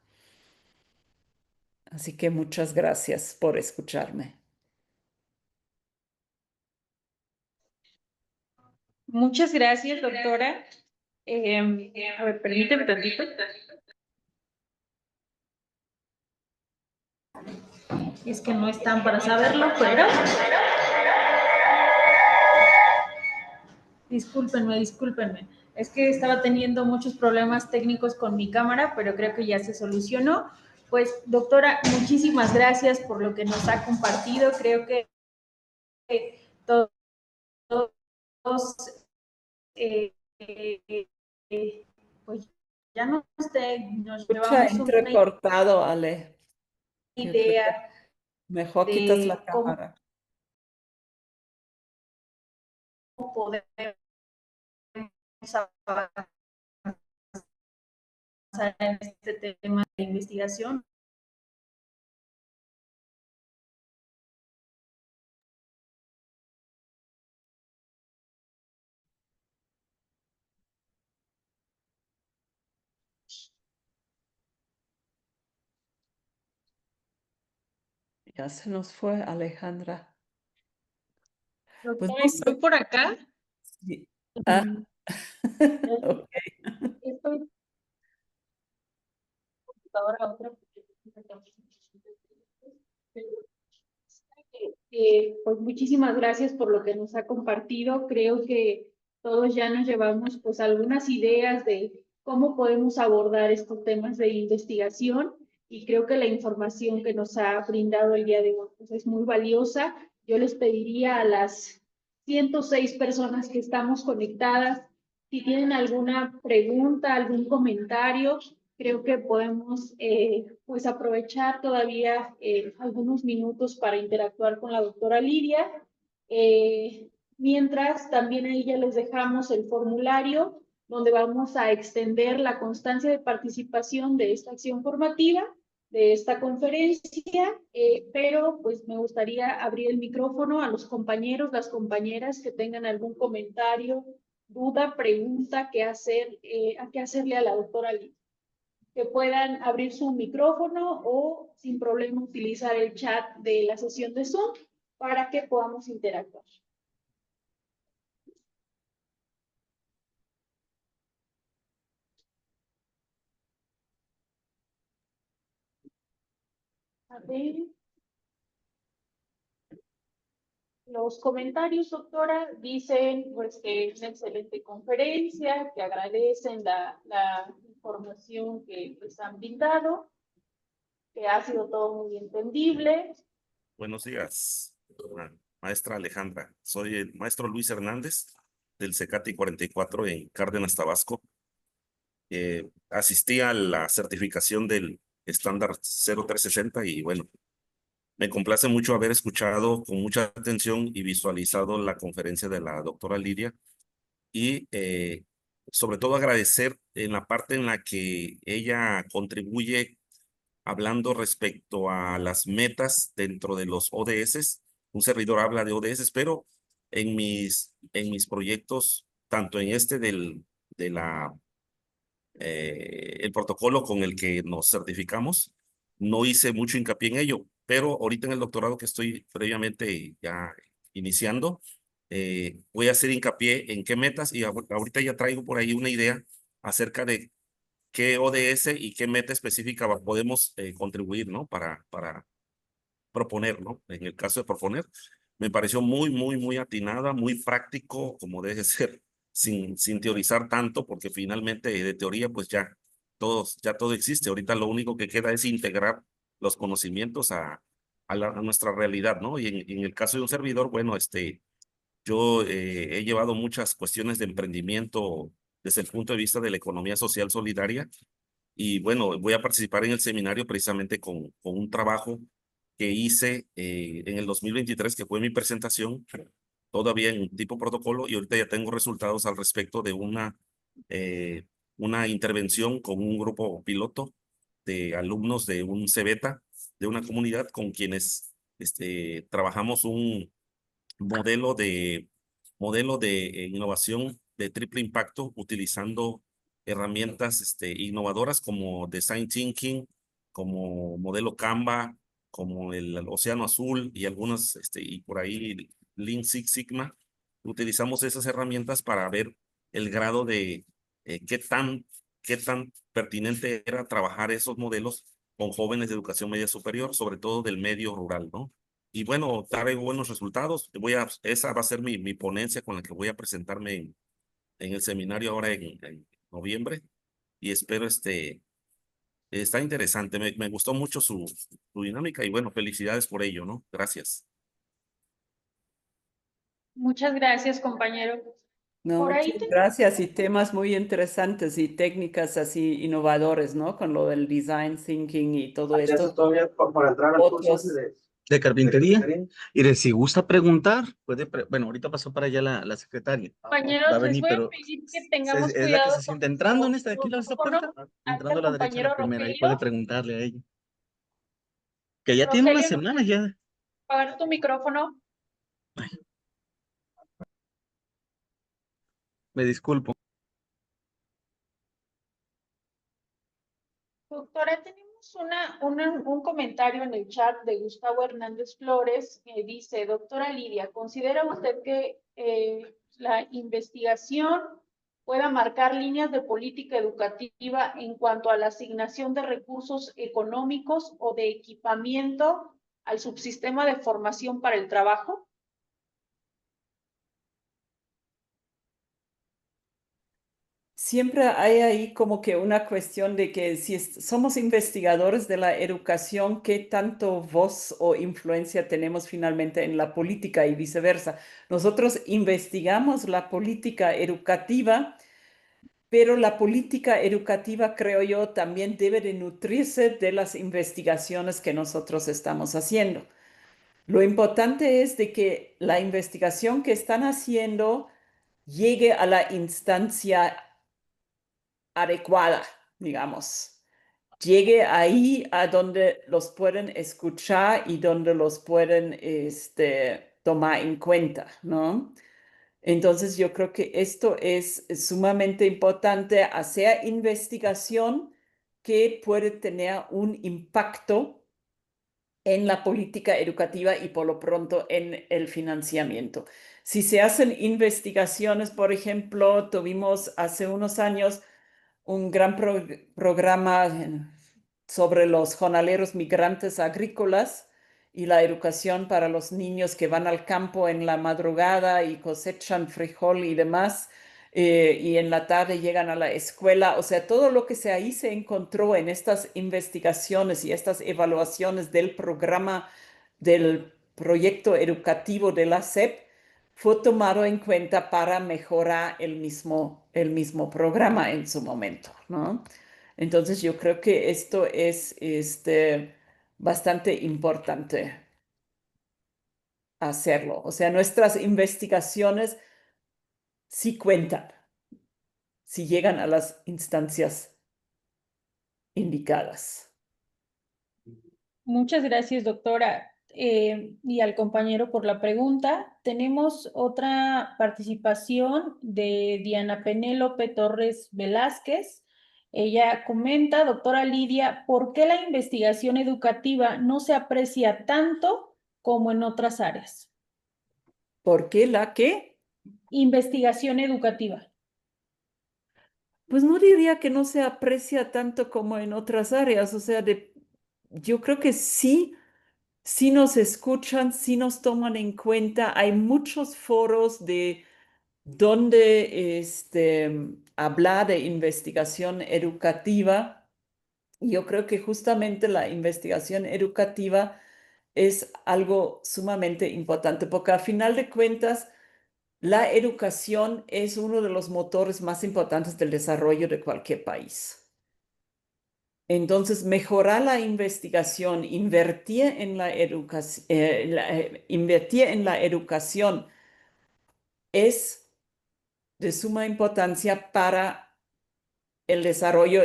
Así que muchas gracias por escucharme.
Muchas gracias, doctora. A ver, permíteme tantito.
Es que no están para saberlo, pero... Discúlpenme. Es que estaba teniendo muchos problemas técnicos con mi cámara, pero creo que ya se solucionó. Pues, doctora, muchísimas gracias por lo que nos ha compartido. Creo que todos pues ya nos
Escucha
llevamos una
entrecortado, Ale.
idea
Mejor quitas la
de cómo
cámara.
podemos avanzar en este tema de investigación.
Ya se nos fue Alejandra. Pues
Doctora,
no sé.
estoy por acá.
Sí. Ah, ok.
Estoy ahora otra. Pues muchísimas gracias por lo que nos ha compartido. Creo que todos ya nos llevamos pues algunas ideas de cómo podemos abordar estos temas de investigación y creo que la información que nos ha brindado el día de hoy pues, es muy valiosa. Yo les pediría a las 106 personas que estamos conectadas, si tienen alguna pregunta, algún comentario, creo que podemos pues aprovechar todavía algunos minutos para interactuar con la doctora Lidia. Mientras también a ella les dejamos el formulario donde vamos a extender la constancia de participación de esta acción formativa, de esta conferencia, pero pues me gustaría abrir el micrófono a los compañeros, las compañeras que tengan algún comentario, duda, pregunta que hacerle a la doctora Lidia, que puedan abrir su micrófono o sin problema utilizar el chat de la sesión de Zoom para que podamos interactuar. A ver. Los comentarios, doctora, dicen pues que es una excelente conferencia, que agradecen la información que les han brindado, que ha sido todo muy entendible.
Buenos días, maestra Alejandra. Soy el maestro Luis Hernández del CECATI 44 en Cárdenas, Tabasco. Asistí a la certificación del estándar 0360 y bueno, me complace mucho haber escuchado con mucha atención y visualizado la conferencia de la doctora Lidia y sobre todo agradecer en la parte en la que ella contribuye hablando respecto a las metas dentro de los ODS. Un servidor habla de ODS, pero en mis proyectos, tanto en este el protocolo con el que nos certificamos, no hice mucho hincapié en ello, pero ahorita en el doctorado que estoy previamente ya iniciando, voy a hacer hincapié en qué metas y ahorita ya traigo por ahí una idea acerca de qué ODS y qué meta específica podemos contribuir, ¿no? Para proponer, ¿no? En el caso de proponer, me pareció muy atinada, muy práctico, como debe ser, sin teorizar tanto, porque finalmente de teoría, pues ya todo existe. Ahorita lo único que queda es integrar los conocimientos a nuestra realidad, ¿no? Y en el caso de un servidor, bueno, yo he llevado muchas cuestiones de emprendimiento desde el punto de vista de la economía social solidaria y bueno, voy a participar en el seminario precisamente con un trabajo que hice en el 2023, que fue mi presentación, todavía en tipo protocolo y ahorita ya tengo resultados al respecto de una intervención con un grupo piloto de alumnos de un CEBETA, de una comunidad con quienes trabajamos un modelo de innovación de triple impacto utilizando herramientas innovadoras como Design Thinking, como modelo Canva, como el Océano Azul y algunas, y por ahí Lean Six Sigma. Utilizamos esas herramientas para ver el grado de qué tan pertinente era trabajar esos modelos con jóvenes de educación media superior, sobre todo del medio rural, ¿no? Y bueno, traigo buenos resultados. Esa va a ser mi ponencia con la que voy a presentarme en el seminario ahora en noviembre. Y espero está interesante. Me gustó mucho su dinámica y bueno, felicidades por ello, ¿no? Gracias.
Muchas gracias, compañero.
No,
Por ahí
muchas gracias y temas muy interesantes y técnicas así innovadores, ¿no? Con lo del design thinking y todo esto.
Para entrar al curso
Otros,
de carpintería. Y de si gusta preguntar, bueno, ahorita pasó para allá la secretaria. Va a
compañeros, les
venir,
voy a
pero
pedir que tengamos
es la que
cuidado
se
con
siente
el
entrando en aquí en esta
micrófono.
puerta,
Ahí
entrando a
está
la
el
derecha, la
compañero
primera, ahí puede
Rogelio.
preguntarle a ella. Que ya tiene una
Rogelio, ¿no
semana ya.
apagar tu micrófono?
Me disculpo.
Doctora, tenemos un comentario en el chat de Gustavo Hernández Flores que dice, doctora Lidia, ¿considera usted que la investigación pueda marcar líneas de política educativa en cuanto a la asignación de recursos económicos o de equipamiento al subsistema de formación para el trabajo?
siempre hay ahí como que una cuestión de que si somos investigadores de la educación, ¿qué tanto voz o influencia tenemos finalmente en la política y viceversa? Nosotros investigamos la política educativa, pero la política educativa, creo yo, también debe de nutrirse de las investigaciones que nosotros estamos haciendo. Lo importante es de que la investigación que están haciendo llegue a la instancia adecuada, digamos. Llegue ahí a donde los pueden escuchar y donde los pueden tomar en cuenta, ¿no? Entonces yo creo que esto es sumamente importante, hacer investigación que puede tener un impacto en la política educativa y por lo pronto en el financiamiento. Si se hacen investigaciones, por ejemplo, tuvimos hace unos años un gran programa sobre los jornaleros migrantes agrícolas y la educación para los niños que van al campo en la madrugada y cosechan frijol y demás, y en la tarde llegan a la escuela. O sea, todo lo que ahí se encontró en estas investigaciones y estas evaluaciones del programa, del proyecto educativo de la SEP, fue tomado en cuenta para mejorar el mismo programa en su momento, ¿no? Entonces yo creo que esto es bastante importante hacerlo. O sea, nuestras investigaciones sí cuentan, si llegan a las instancias indicadas.
Muchas gracias, doctora, y al compañero por la pregunta. Tenemos otra participación de Diana Penélope Torres Velázquez. Ella comenta, doctora Lidia, ¿por qué la investigación educativa no se aprecia tanto como en otras áreas?
¿Por qué la qué?
Investigación educativa.
Pues no diría que no se aprecia tanto como en otras áreas. O sea, yo creo que sí nos escuchan, sí nos toman en cuenta. Hay muchos foros de donde hablar de investigación educativa. Yo creo que justamente la investigación educativa es algo sumamente importante, porque a final de cuentas, la educación es uno de los motores más importantes del desarrollo de cualquier país. Entonces, mejorar la investigación, invertir en la educación es de suma importancia para el desarrollo.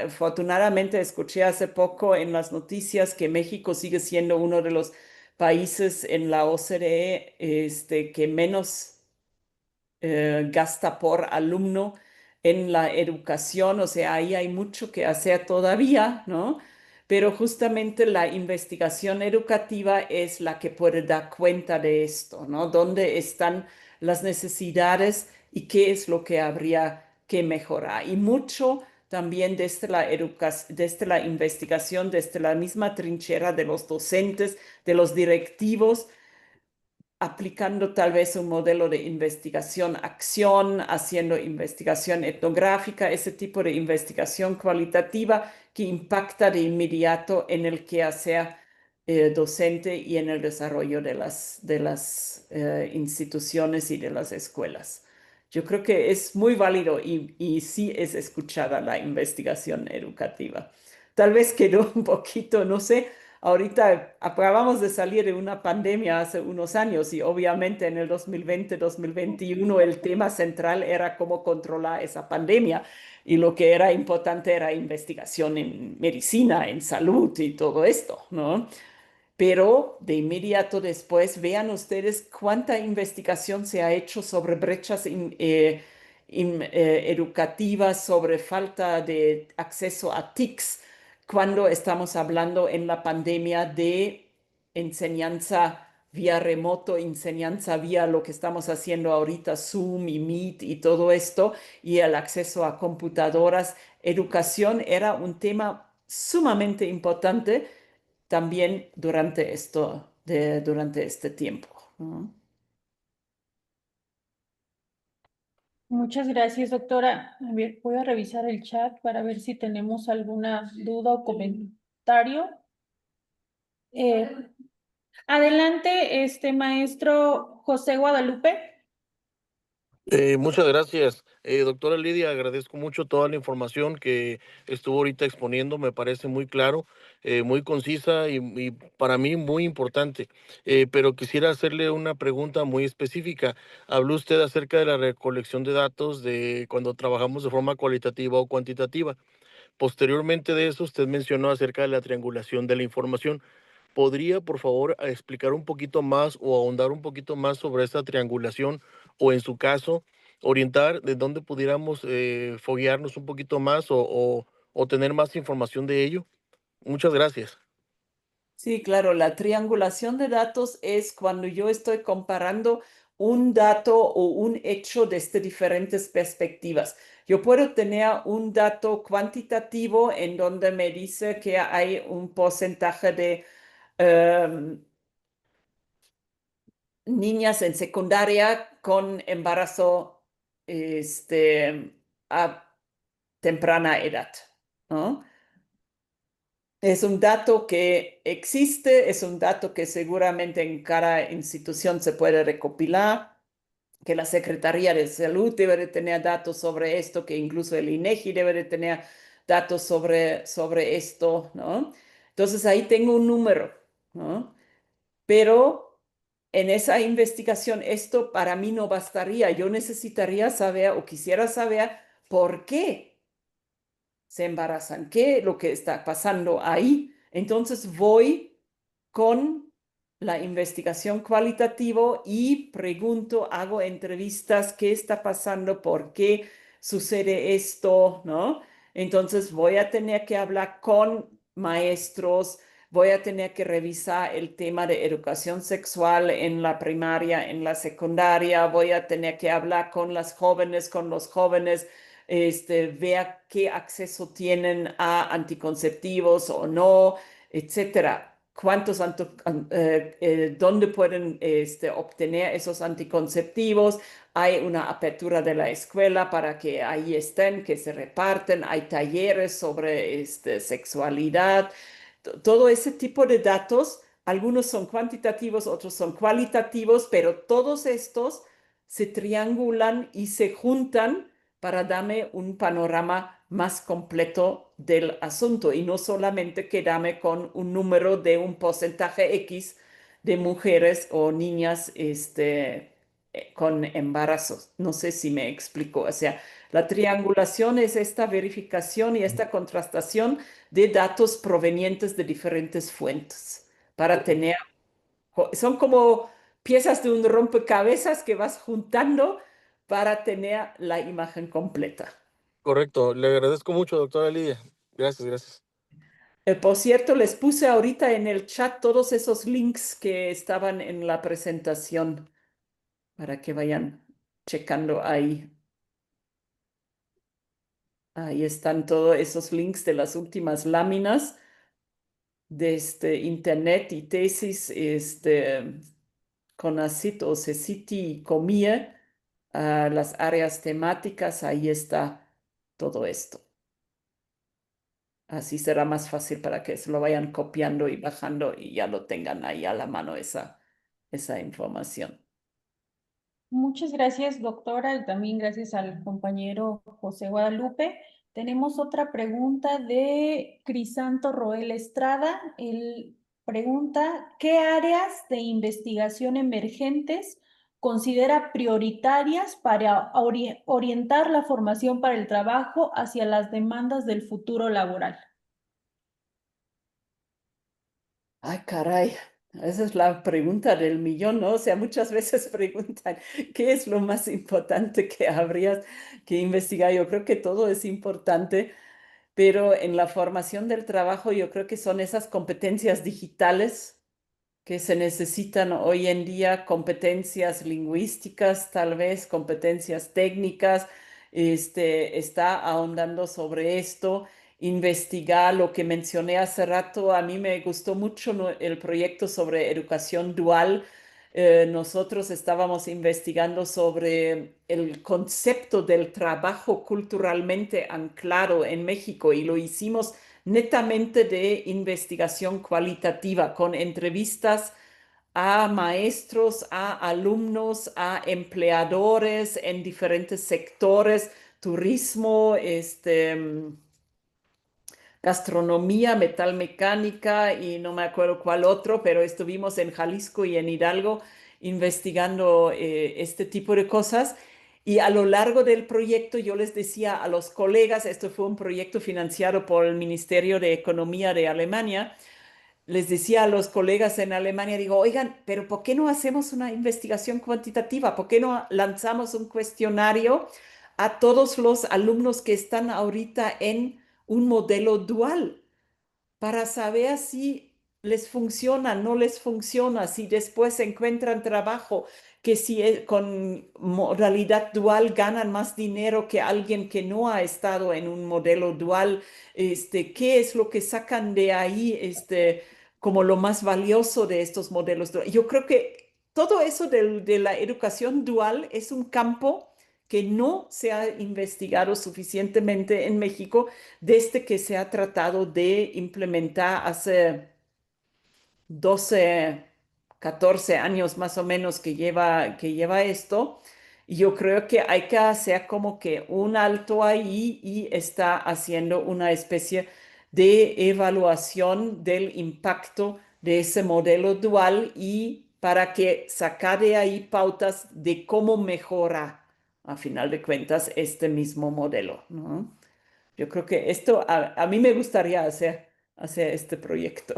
Afortunadamente, escuché hace poco en las noticias que México sigue siendo uno de los países en la OCDE que menos gasta por alumno en la educación. O sea, ahí hay mucho que hacer todavía, ¿no? Pero justamente la investigación educativa es la que puede dar cuenta de esto, ¿no? ¿Dónde están las necesidades y qué es lo que habría que mejorar. Y mucho también desde desde la investigación, desde la misma trinchera de los docentes, de los directivos, aplicando tal vez un modelo de investigación-acción, haciendo investigación etnográfica, ese tipo de investigación cualitativa que impacta de inmediato en el quehacer docente y en el desarrollo de las instituciones y de las escuelas. Yo creo que es muy válido y sí es escuchada la investigación educativa. Tal vez quedó un poquito, no sé. Ahorita acabamos de salir de una pandemia hace unos años y obviamente en el 2020-2021 el tema central era cómo controlar esa pandemia y lo que era importante era investigación en medicina, en salud y todo esto, ¿no? Pero de inmediato después vean ustedes cuánta investigación se ha hecho sobre brechas educativas, sobre falta de acceso a TICs, cuando estamos hablando en la pandemia de enseñanza vía remoto, enseñanza vía lo que estamos haciendo ahorita, Zoom y Meet y todo esto, y el acceso a computadoras. Educación era un tema sumamente importante también durante este tiempo, ¿no?
Muchas gracias, doctora. A ver, voy a revisar el chat para ver si tenemos alguna duda o comentario. Adelante, maestro José Guadalupe.
Muchas gracias. Doctora Lidia, agradezco mucho toda la información que estuvo ahorita exponiendo, me parece muy claro, muy concisa y para mí muy importante. Pero quisiera hacerle una pregunta muy específica. Habló usted acerca de la recolección de datos de cuando trabajamos de forma cualitativa o cuantitativa. Posteriormente de eso, usted mencionó acerca de la triangulación de la información. ¿Podría, por favor, explicar un poquito más o ahondar un poquito más sobre esta triangulación o, en su caso, orientar de dónde pudiéramos foguearnos un poquito más o tener más información de ello? Muchas gracias.
Sí, claro, la triangulación de datos es cuando yo estoy comparando un dato o un hecho desde diferentes perspectivas. Yo puedo tener un dato cuantitativo en donde me dice que hay un porcentaje de niñas en secundaria con embarazo a temprana edad, ¿no? Es un dato que existe, es un dato que seguramente en cada institución se puede recopilar, que la Secretaría de Salud debe de tener datos sobre esto, que incluso el INEGI debe de tener datos sobre esto, ¿no? Entonces ahí tengo un número, ¿no? Pero en esa investigación esto para mí no bastaría. Yo necesitaría saber o quisiera saber por qué se embarazan, qué es lo que está pasando ahí. Entonces voy con la investigación cualitativa y pregunto, hago entrevistas, qué está pasando, por qué sucede esto, ¿no? Entonces voy a tener que hablar con maestros, voy a tener que revisar el tema de educación sexual en la primaria, en la secundaria, voy a tener que hablar con las jóvenes, con los jóvenes, ver qué acceso tienen a anticonceptivos o no, etcétera. ¿Dónde pueden obtener esos anticonceptivos? Hay una apertura de la escuela para que ahí estén, que se reparten. Hay talleres sobre sexualidad. Todo ese tipo de datos, algunos son cuantitativos, otros son cualitativos, pero todos estos se triangulan y se juntan para darme un panorama más completo del asunto y no solamente quedarme con un número de un porcentaje X de mujeres o niñas con embarazos. No sé si me explico. O sea, la triangulación es esta verificación y esta contrastación de datos provenientes de diferentes fuentes para tener, son como piezas de un rompecabezas que vas juntando para tener la imagen completa.
Correcto. Le agradezco mucho, doctora Lidia. Gracias, gracias.
Por cierto, les puse ahorita en el chat todos esos links que estaban en la presentación para que vayan checando ahí. Ahí están todos esos links de las últimas láminas de internet y tesis CONACYT o CECITI y COMIE, las áreas temáticas, ahí está todo esto. Así será más fácil para que se lo vayan copiando y bajando y ya lo tengan ahí a la mano esa información.
Muchas gracias, doctora, y también gracias al compañero José Guadalupe. Tenemos otra pregunta de Crisanto Roel Estrada. Él pregunta, ¿qué áreas de investigación emergentes considera prioritarias para orientar la formación para el trabajo hacia las demandas del futuro laboral?
Ay, caray, esa es la pregunta del millón, ¿no? O sea, muchas veces preguntan, ¿qué es lo más importante que habrías que investigar? Yo creo que todo es importante, pero en la formación del trabajo yo creo que son esas competencias digitales que se necesitan hoy en día, competencias lingüísticas, tal vez competencias técnicas, está ahondando sobre esto, investigar lo que mencioné hace rato. A mí me gustó mucho el proyecto sobre educación dual. Nosotros estábamos investigando sobre el concepto del trabajo culturalmente anclado en México y lo hicimos netamente de investigación cualitativa, con entrevistas a maestros, a alumnos, a empleadores en diferentes sectores, turismo, gastronomía, metalmecánica y no me acuerdo cuál otro, pero estuvimos en Jalisco y en Hidalgo investigando este tipo de cosas. Y a lo largo del proyecto yo les decía a los colegas, esto fue un proyecto financiado por el Ministerio de Economía de Alemania, les decía a los colegas en Alemania, digo, oigan, pero ¿por qué no hacemos una investigación cuantitativa? ¿Por qué no lanzamos un cuestionario a todos los alumnos que están ahorita en un modelo dual para saber si les funciona, no les funciona, si después encuentran trabajo, que si con modalidad dual ganan más dinero que alguien que no ha estado en un modelo dual, qué es lo que sacan de ahí, como lo más valioso de estos modelos duales. Yo creo que todo eso de la educación dual es un campo que no se ha investigado suficientemente en México desde que se ha tratado de implementar hace 12, 14 años más o menos que lleva esto. Y yo creo que hay que hacer como que un alto ahí y está haciendo una especie de evaluación del impacto de ese modelo dual y para que sacar de ahí pautas de cómo mejora, a final de cuentas, este mismo modelo, ¿no? Yo creo que esto a mí me gustaría hacer este proyecto.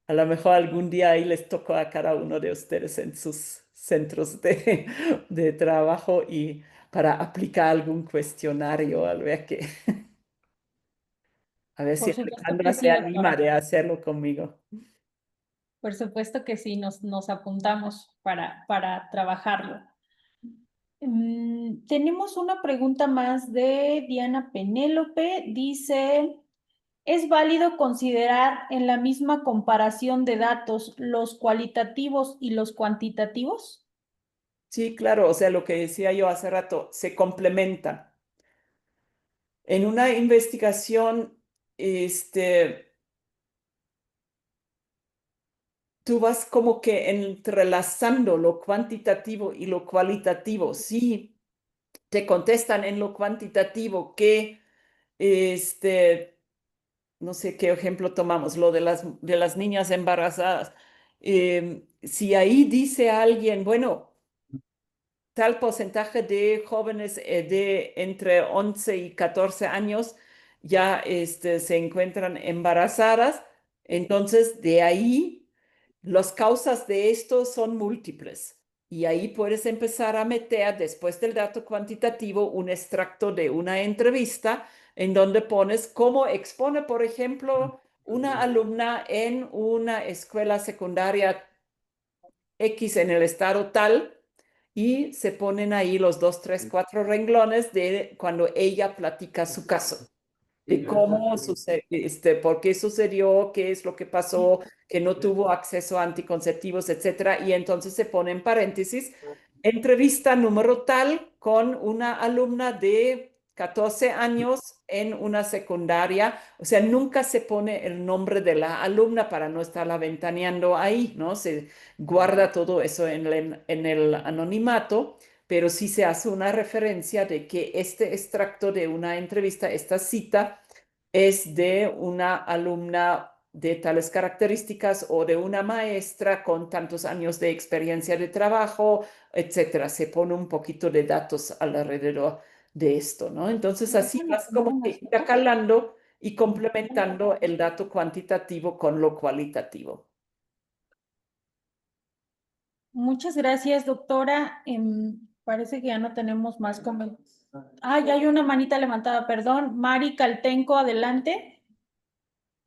A lo mejor algún día ahí les toco a cada uno de ustedes en sus centros de trabajo y para aplicar algún cuestionario, a ver si
Por supuesto
Alejandra
que
se
sí,
anima
doctora.
de hacerlo conmigo.
Por supuesto que sí, nos apuntamos para trabajarlo. Tenemos una pregunta más de Diana Penélope. Dice, ¿es válido considerar en la misma comparación de datos los cualitativos y los cuantitativos?
Sí, claro, o sea, lo que decía yo hace rato, se complementan. En una investigación, tú vas como que entrelazando lo cuantitativo y lo cualitativo. Sí, te contestan en lo cuantitativo que, no sé qué ejemplo tomamos, lo de las niñas embarazadas. Si ahí dice alguien, bueno, tal porcentaje de jóvenes de entre 11 y 14 años ya se encuentran embarazadas, entonces de ahí las causas de esto son múltiples. Y ahí puedes empezar a meter, después del dato cuantitativo, un extracto de una entrevista en donde pones cómo expone, por ejemplo, una alumna en una escuela secundaria X en el estado tal, y se ponen ahí los 2, 3, 4 renglones de cuando ella platica su caso, de cómo sucede, por qué sucedió, qué es lo que pasó, que no tuvo acceso a anticonceptivos, etcétera, y entonces se pone en paréntesis, entrevista número tal con una alumna de 14 años en una secundaria, o sea, nunca se pone el nombre de la alumna para no estarla ventaneando ahí, ¿no? Se guarda todo eso en el anonimato, pero sí se hace una referencia de que este extracto de una entrevista, esta cita, es de una alumna de tales características o de una maestra con tantos años de experiencia de trabajo, etcétera. Se pone un poquito de datos alrededor de esto, ¿no? Entonces así vas como que intercalando y complementando el dato cuantitativo con lo cualitativo.
Muchas gracias, doctora. Parece que ya no tenemos más comentarios. Ah, ya hay una manita levantada, perdón. Mari Caltenco, adelante.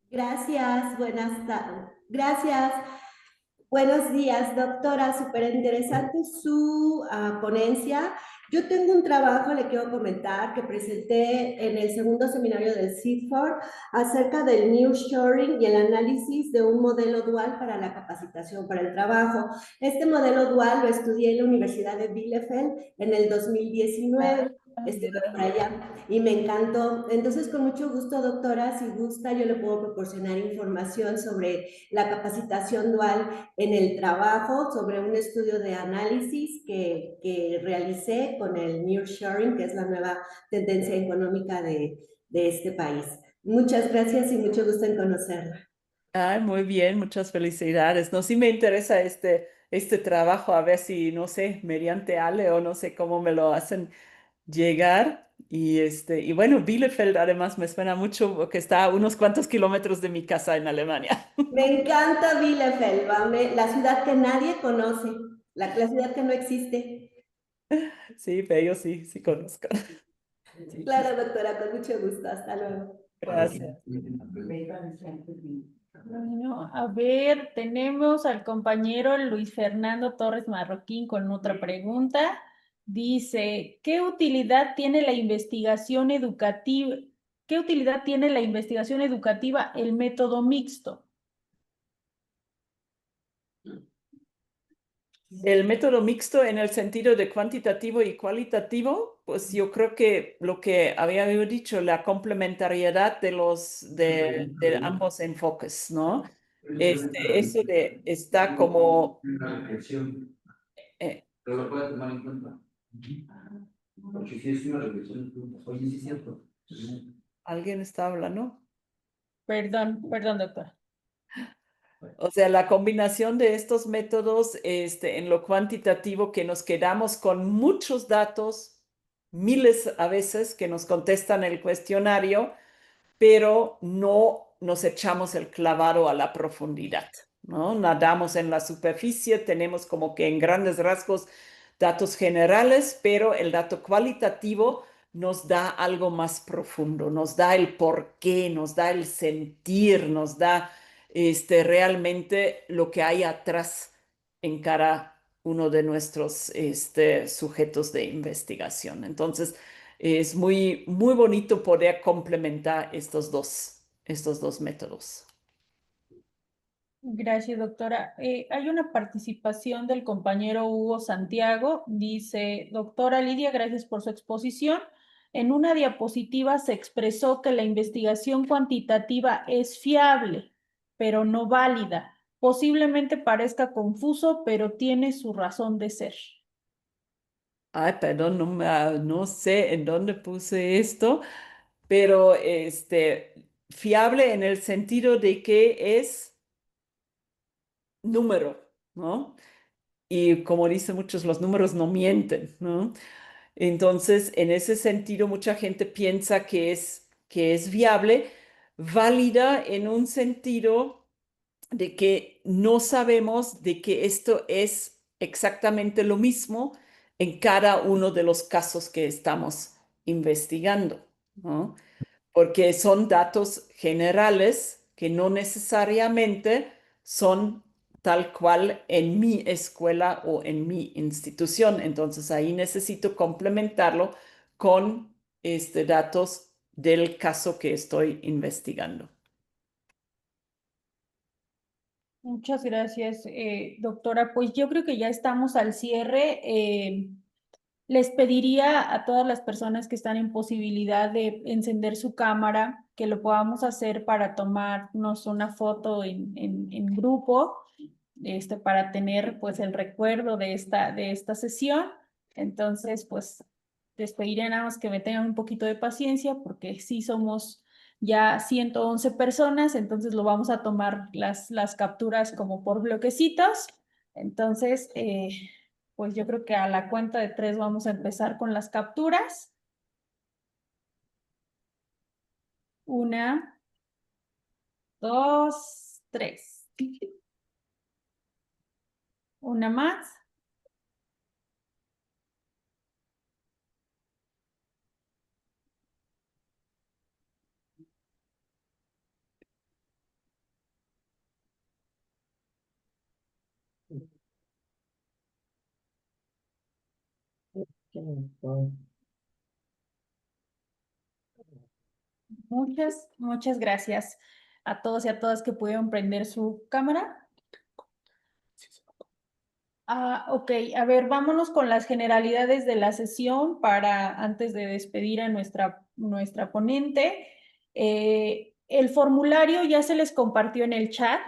Gracias, gracias. Buenos días, doctora. Súper interesante su ponencia. Yo tengo un trabajo, le quiero comentar, que presenté en el segundo seminario del CIFOR acerca del nearshoring y el análisis de un modelo dual para la capacitación para el trabajo. Este modelo dual lo estudié en la Universidad de Bielefeld en el 2019. Estuve por allá y me encantó. Entonces, con mucho gusto, doctora, si gusta, yo le puedo proporcionar información sobre la capacitación dual en el trabajo, sobre un estudio de análisis que realicé con el nearshoring, que es la nueva tendencia económica de este país. Muchas gracias y mucho gusto en conocerla.
Ay, muy bien, muchas felicidades. No, sí me interesa este trabajo, a ver si, no sé, mediante Ale o no sé cómo me lo hacen llegar. Y bueno, Bielefeld además me suena mucho porque está a unos cuantos kilómetros de mi casa en Alemania.
Me encanta Bielefeld, la ciudad que nadie conoce, la ciudad que no existe.
Sí, pero yo sí, sí conozco.
Claro, doctora, con mucho gusto. Hasta luego.
Gracias.
Bueno, a ver, tenemos al compañero Luis Fernando Torres Marroquín con otra pregunta. Dice, ¿qué utilidad tiene la investigación educativa? ¿Qué utilidad tiene la investigación educativa, el método mixto?
El método mixto en el sentido de cuantitativo y cualitativo, pues yo creo que lo que había dicho, la complementariedad de ambos enfoques, ¿no? Eso está como...
Pero lo puede tomar en cuenta. Porque si es una regresión, oye, sí es cierto.
¿Alguien está hablando?
Perdón, doctor.
O sea, la combinación de estos métodos en lo cuantitativo que nos quedamos con muchos datos, miles a veces que nos contestan el cuestionario, pero no nos echamos el clavado a la profundidad, ¿no? Nadamos en la superficie, tenemos como que en grandes rasgos datos generales, pero el dato cualitativo nos da algo más profundo, nos da el porqué, nos da el sentir, nos da realmente lo que hay atrás en cada uno de nuestros sujetos de investigación. Entonces, es muy, muy bonito poder complementar estos dos métodos.
Gracias, doctora. Hay una participación del compañero Hugo Santiago. Dice, doctora Lidia, gracias por su exposición. En una diapositiva se expresó que la investigación cuantitativa es fiable, pero no válida. Posiblemente parezca confuso, pero tiene su razón de ser.
Ay, perdón, no sé en dónde puse esto, pero fiable en el sentido de que es número, ¿no? Y como dicen muchos, los números no mienten, ¿no? Entonces, en ese sentido, mucha gente piensa que es viable, válida en un sentido de que no sabemos de que esto es exactamente lo mismo en cada uno de los casos que estamos investigando, ¿no? Porque son datos generales que no necesariamente son tal cual en mi escuela o en mi institución. Entonces ahí necesito complementarlo con datos del caso que estoy investigando.
Muchas gracias, doctora. Pues yo creo que ya estamos al cierre. Les pediría a todas las personas que están en posibilidad de encender su cámara que lo podamos hacer para tomarnos una foto en grupo, para tener pues el recuerdo de esta sesión. Entonces, pues les pediría nada más que me tengan un poquito de paciencia porque sí somos ya 111 personas, entonces lo vamos a tomar las capturas como por bloquecitos. Entonces, pues yo creo que a la cuenta de 3 vamos a empezar con las capturas. 1, 2, 3. Una más. Muchas gracias a todos y a todas que pudieron prender su cámara. Ok, a ver, vámonos con las generalidades de la sesión antes de despedir a nuestra ponente. El formulario ya se les compartió en el chat.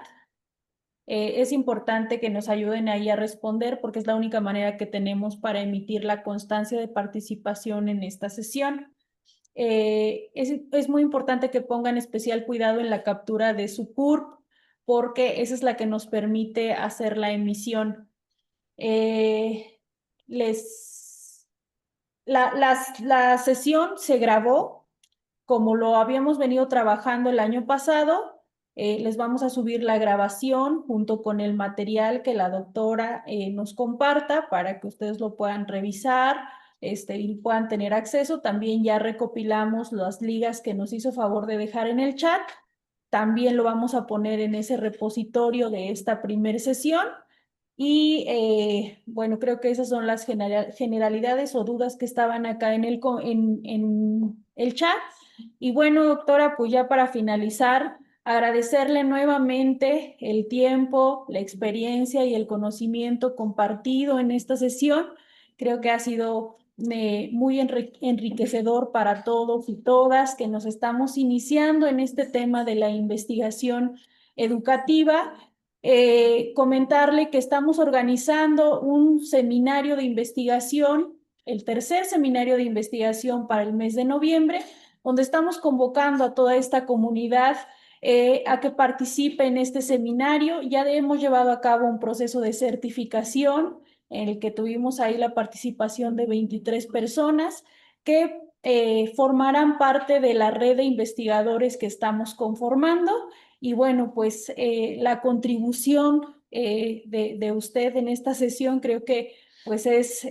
Es importante que nos ayuden ahí a responder porque es la única manera que tenemos para emitir la constancia de participación en esta sesión. Es muy importante que pongan especial cuidado en la captura de su CURP porque esa es la que nos permite hacer la emisión. La sesión se grabó como lo habíamos venido trabajando el año pasado. Les vamos a subir la grabación junto con el material que la doctora nos comparta para que ustedes lo puedan revisar y puedan tener acceso. También ya recopilamos las ligas que nos hizo favor de dejar en el chat. También lo vamos a poner en ese repositorio de esta primera sesión. Y bueno, creo que esas son las generalidades o dudas que estaban acá en el chat. Y bueno, doctora, pues ya para finalizar, agradecerle nuevamente el tiempo, la experiencia y el conocimiento compartido en esta sesión. Creo que ha sido muy enriquecedor para todos y todas que nos estamos iniciando en este tema de la investigación educativa. Comentarle que estamos organizando un seminario de investigación, el tercer seminario de investigación para el mes de noviembre, donde estamos convocando a toda esta comunidad a que participe en este seminario. Ya hemos llevado a cabo un proceso de certificación en el que tuvimos ahí la participación de 23 personas que formarán parte de la red de investigadores que estamos conformando. Y bueno, pues la contribución de usted en esta sesión creo que pues es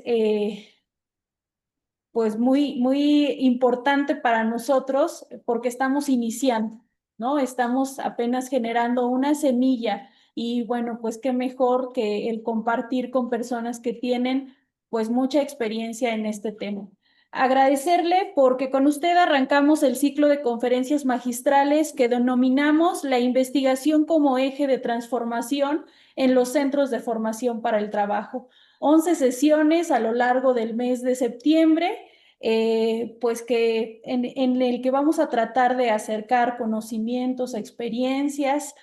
pues muy importante para nosotros porque estamos iniciando, ¿no? Estamos apenas generando una semilla y bueno, pues qué mejor que el compartir con personas que tienen pues mucha experiencia en este tema. Agradecerle porque con usted arrancamos el ciclo de conferencias magistrales que denominamos la investigación como eje de transformación en los centros de formación para el trabajo. 11 sesiones a lo largo del mes de septiembre, pues que en el que vamos a tratar de acercar conocimientos, experiencias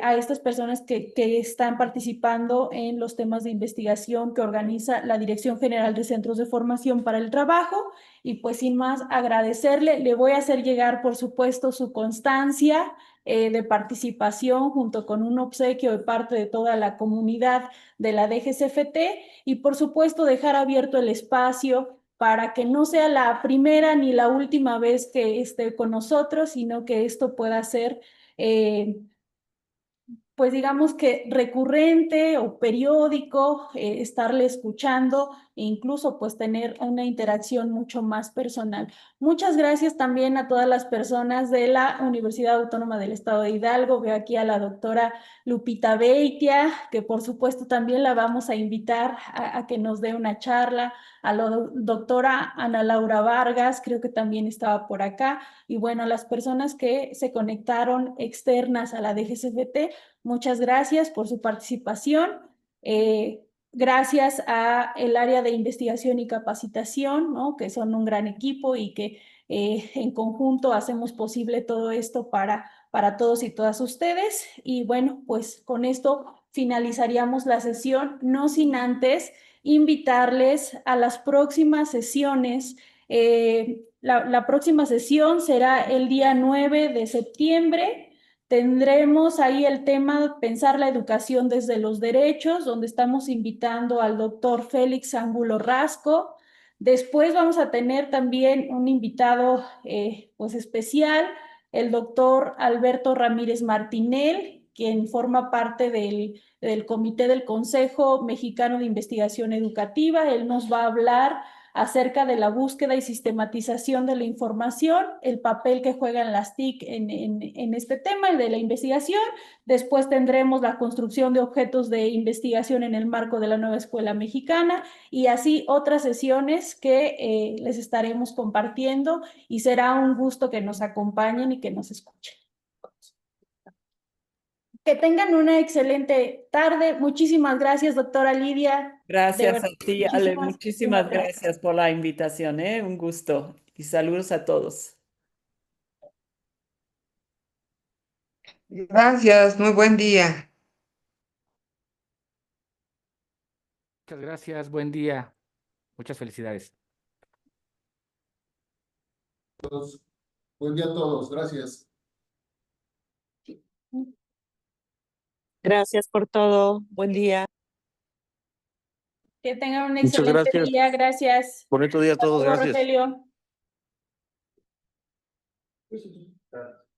a estas personas que están participando en los temas de investigación que organiza la Dirección General de Centros de Formación para el Trabajo. Y pues sin más, agradecerle. Le voy a hacer llegar, por supuesto, su constancia de participación junto con un obsequio de parte de toda la comunidad de la DGCFT y, por supuesto, dejar abierto el espacio para que no sea la primera ni la última vez que esté con nosotros, sino que esto pueda ser pues digamos que recurrente o periódico, estarle escuchando
e incluso pues tener una interacción mucho más personal. Muchas gracias también a todas las personas de la Universidad Autónoma del Estado de Hidalgo. Veo aquí a la doctora Lupita Beitia, que por supuesto también la vamos a invitar a que nos dé una charla, a la doctora Ana Laura Vargas, creo que también estaba por acá, y bueno, a las personas que se conectaron externas a la DGCFT, muchas gracias por su participación. Gracias a el área de investigación y capacitación, ¿no? Que son un gran equipo y que en conjunto hacemos posible todo esto para todos y todas ustedes. Y bueno, pues con esto finalizaríamos la sesión, no sin antes invitarles a las próximas sesiones. La próxima sesión será el día 9 de septiembre. Tendremos ahí el tema Pensar la educación desde los derechos, donde estamos invitando al doctor Félix Angulo Rasco. Después vamos a tener también un invitado pues especial, el doctor Alberto Ramírez Martinel, quien forma parte del Comité del Consejo Mexicano de Investigación Educativa. Él nos va a hablar acerca de la búsqueda y sistematización de la información, el papel que juegan las TIC en este tema, el de la investigación. Después tendremos la construcción de objetos de investigación en el marco de la nueva escuela mexicana y así otras sesiones que les estaremos compartiendo y será un gusto que nos acompañen y que nos escuchen. Que tengan una excelente tarde. Muchísimas gracias, doctora Lidia.
Gracias a ti, Ale.
Muchísimas
Muchísimas gracias por la invitación, ¿eh? Un gusto. Y saludos a todos.
Gracias, muy buen día.
Muchas gracias, buen día. Muchas felicidades.
Buen día a todos, gracias.
Gracias por todo. Buen día.
Que tengan un
Muchas
excelente
gracias.
día. Gracias.
Bonito día a todos,
Hasta luego,
gracias.
Rogelio.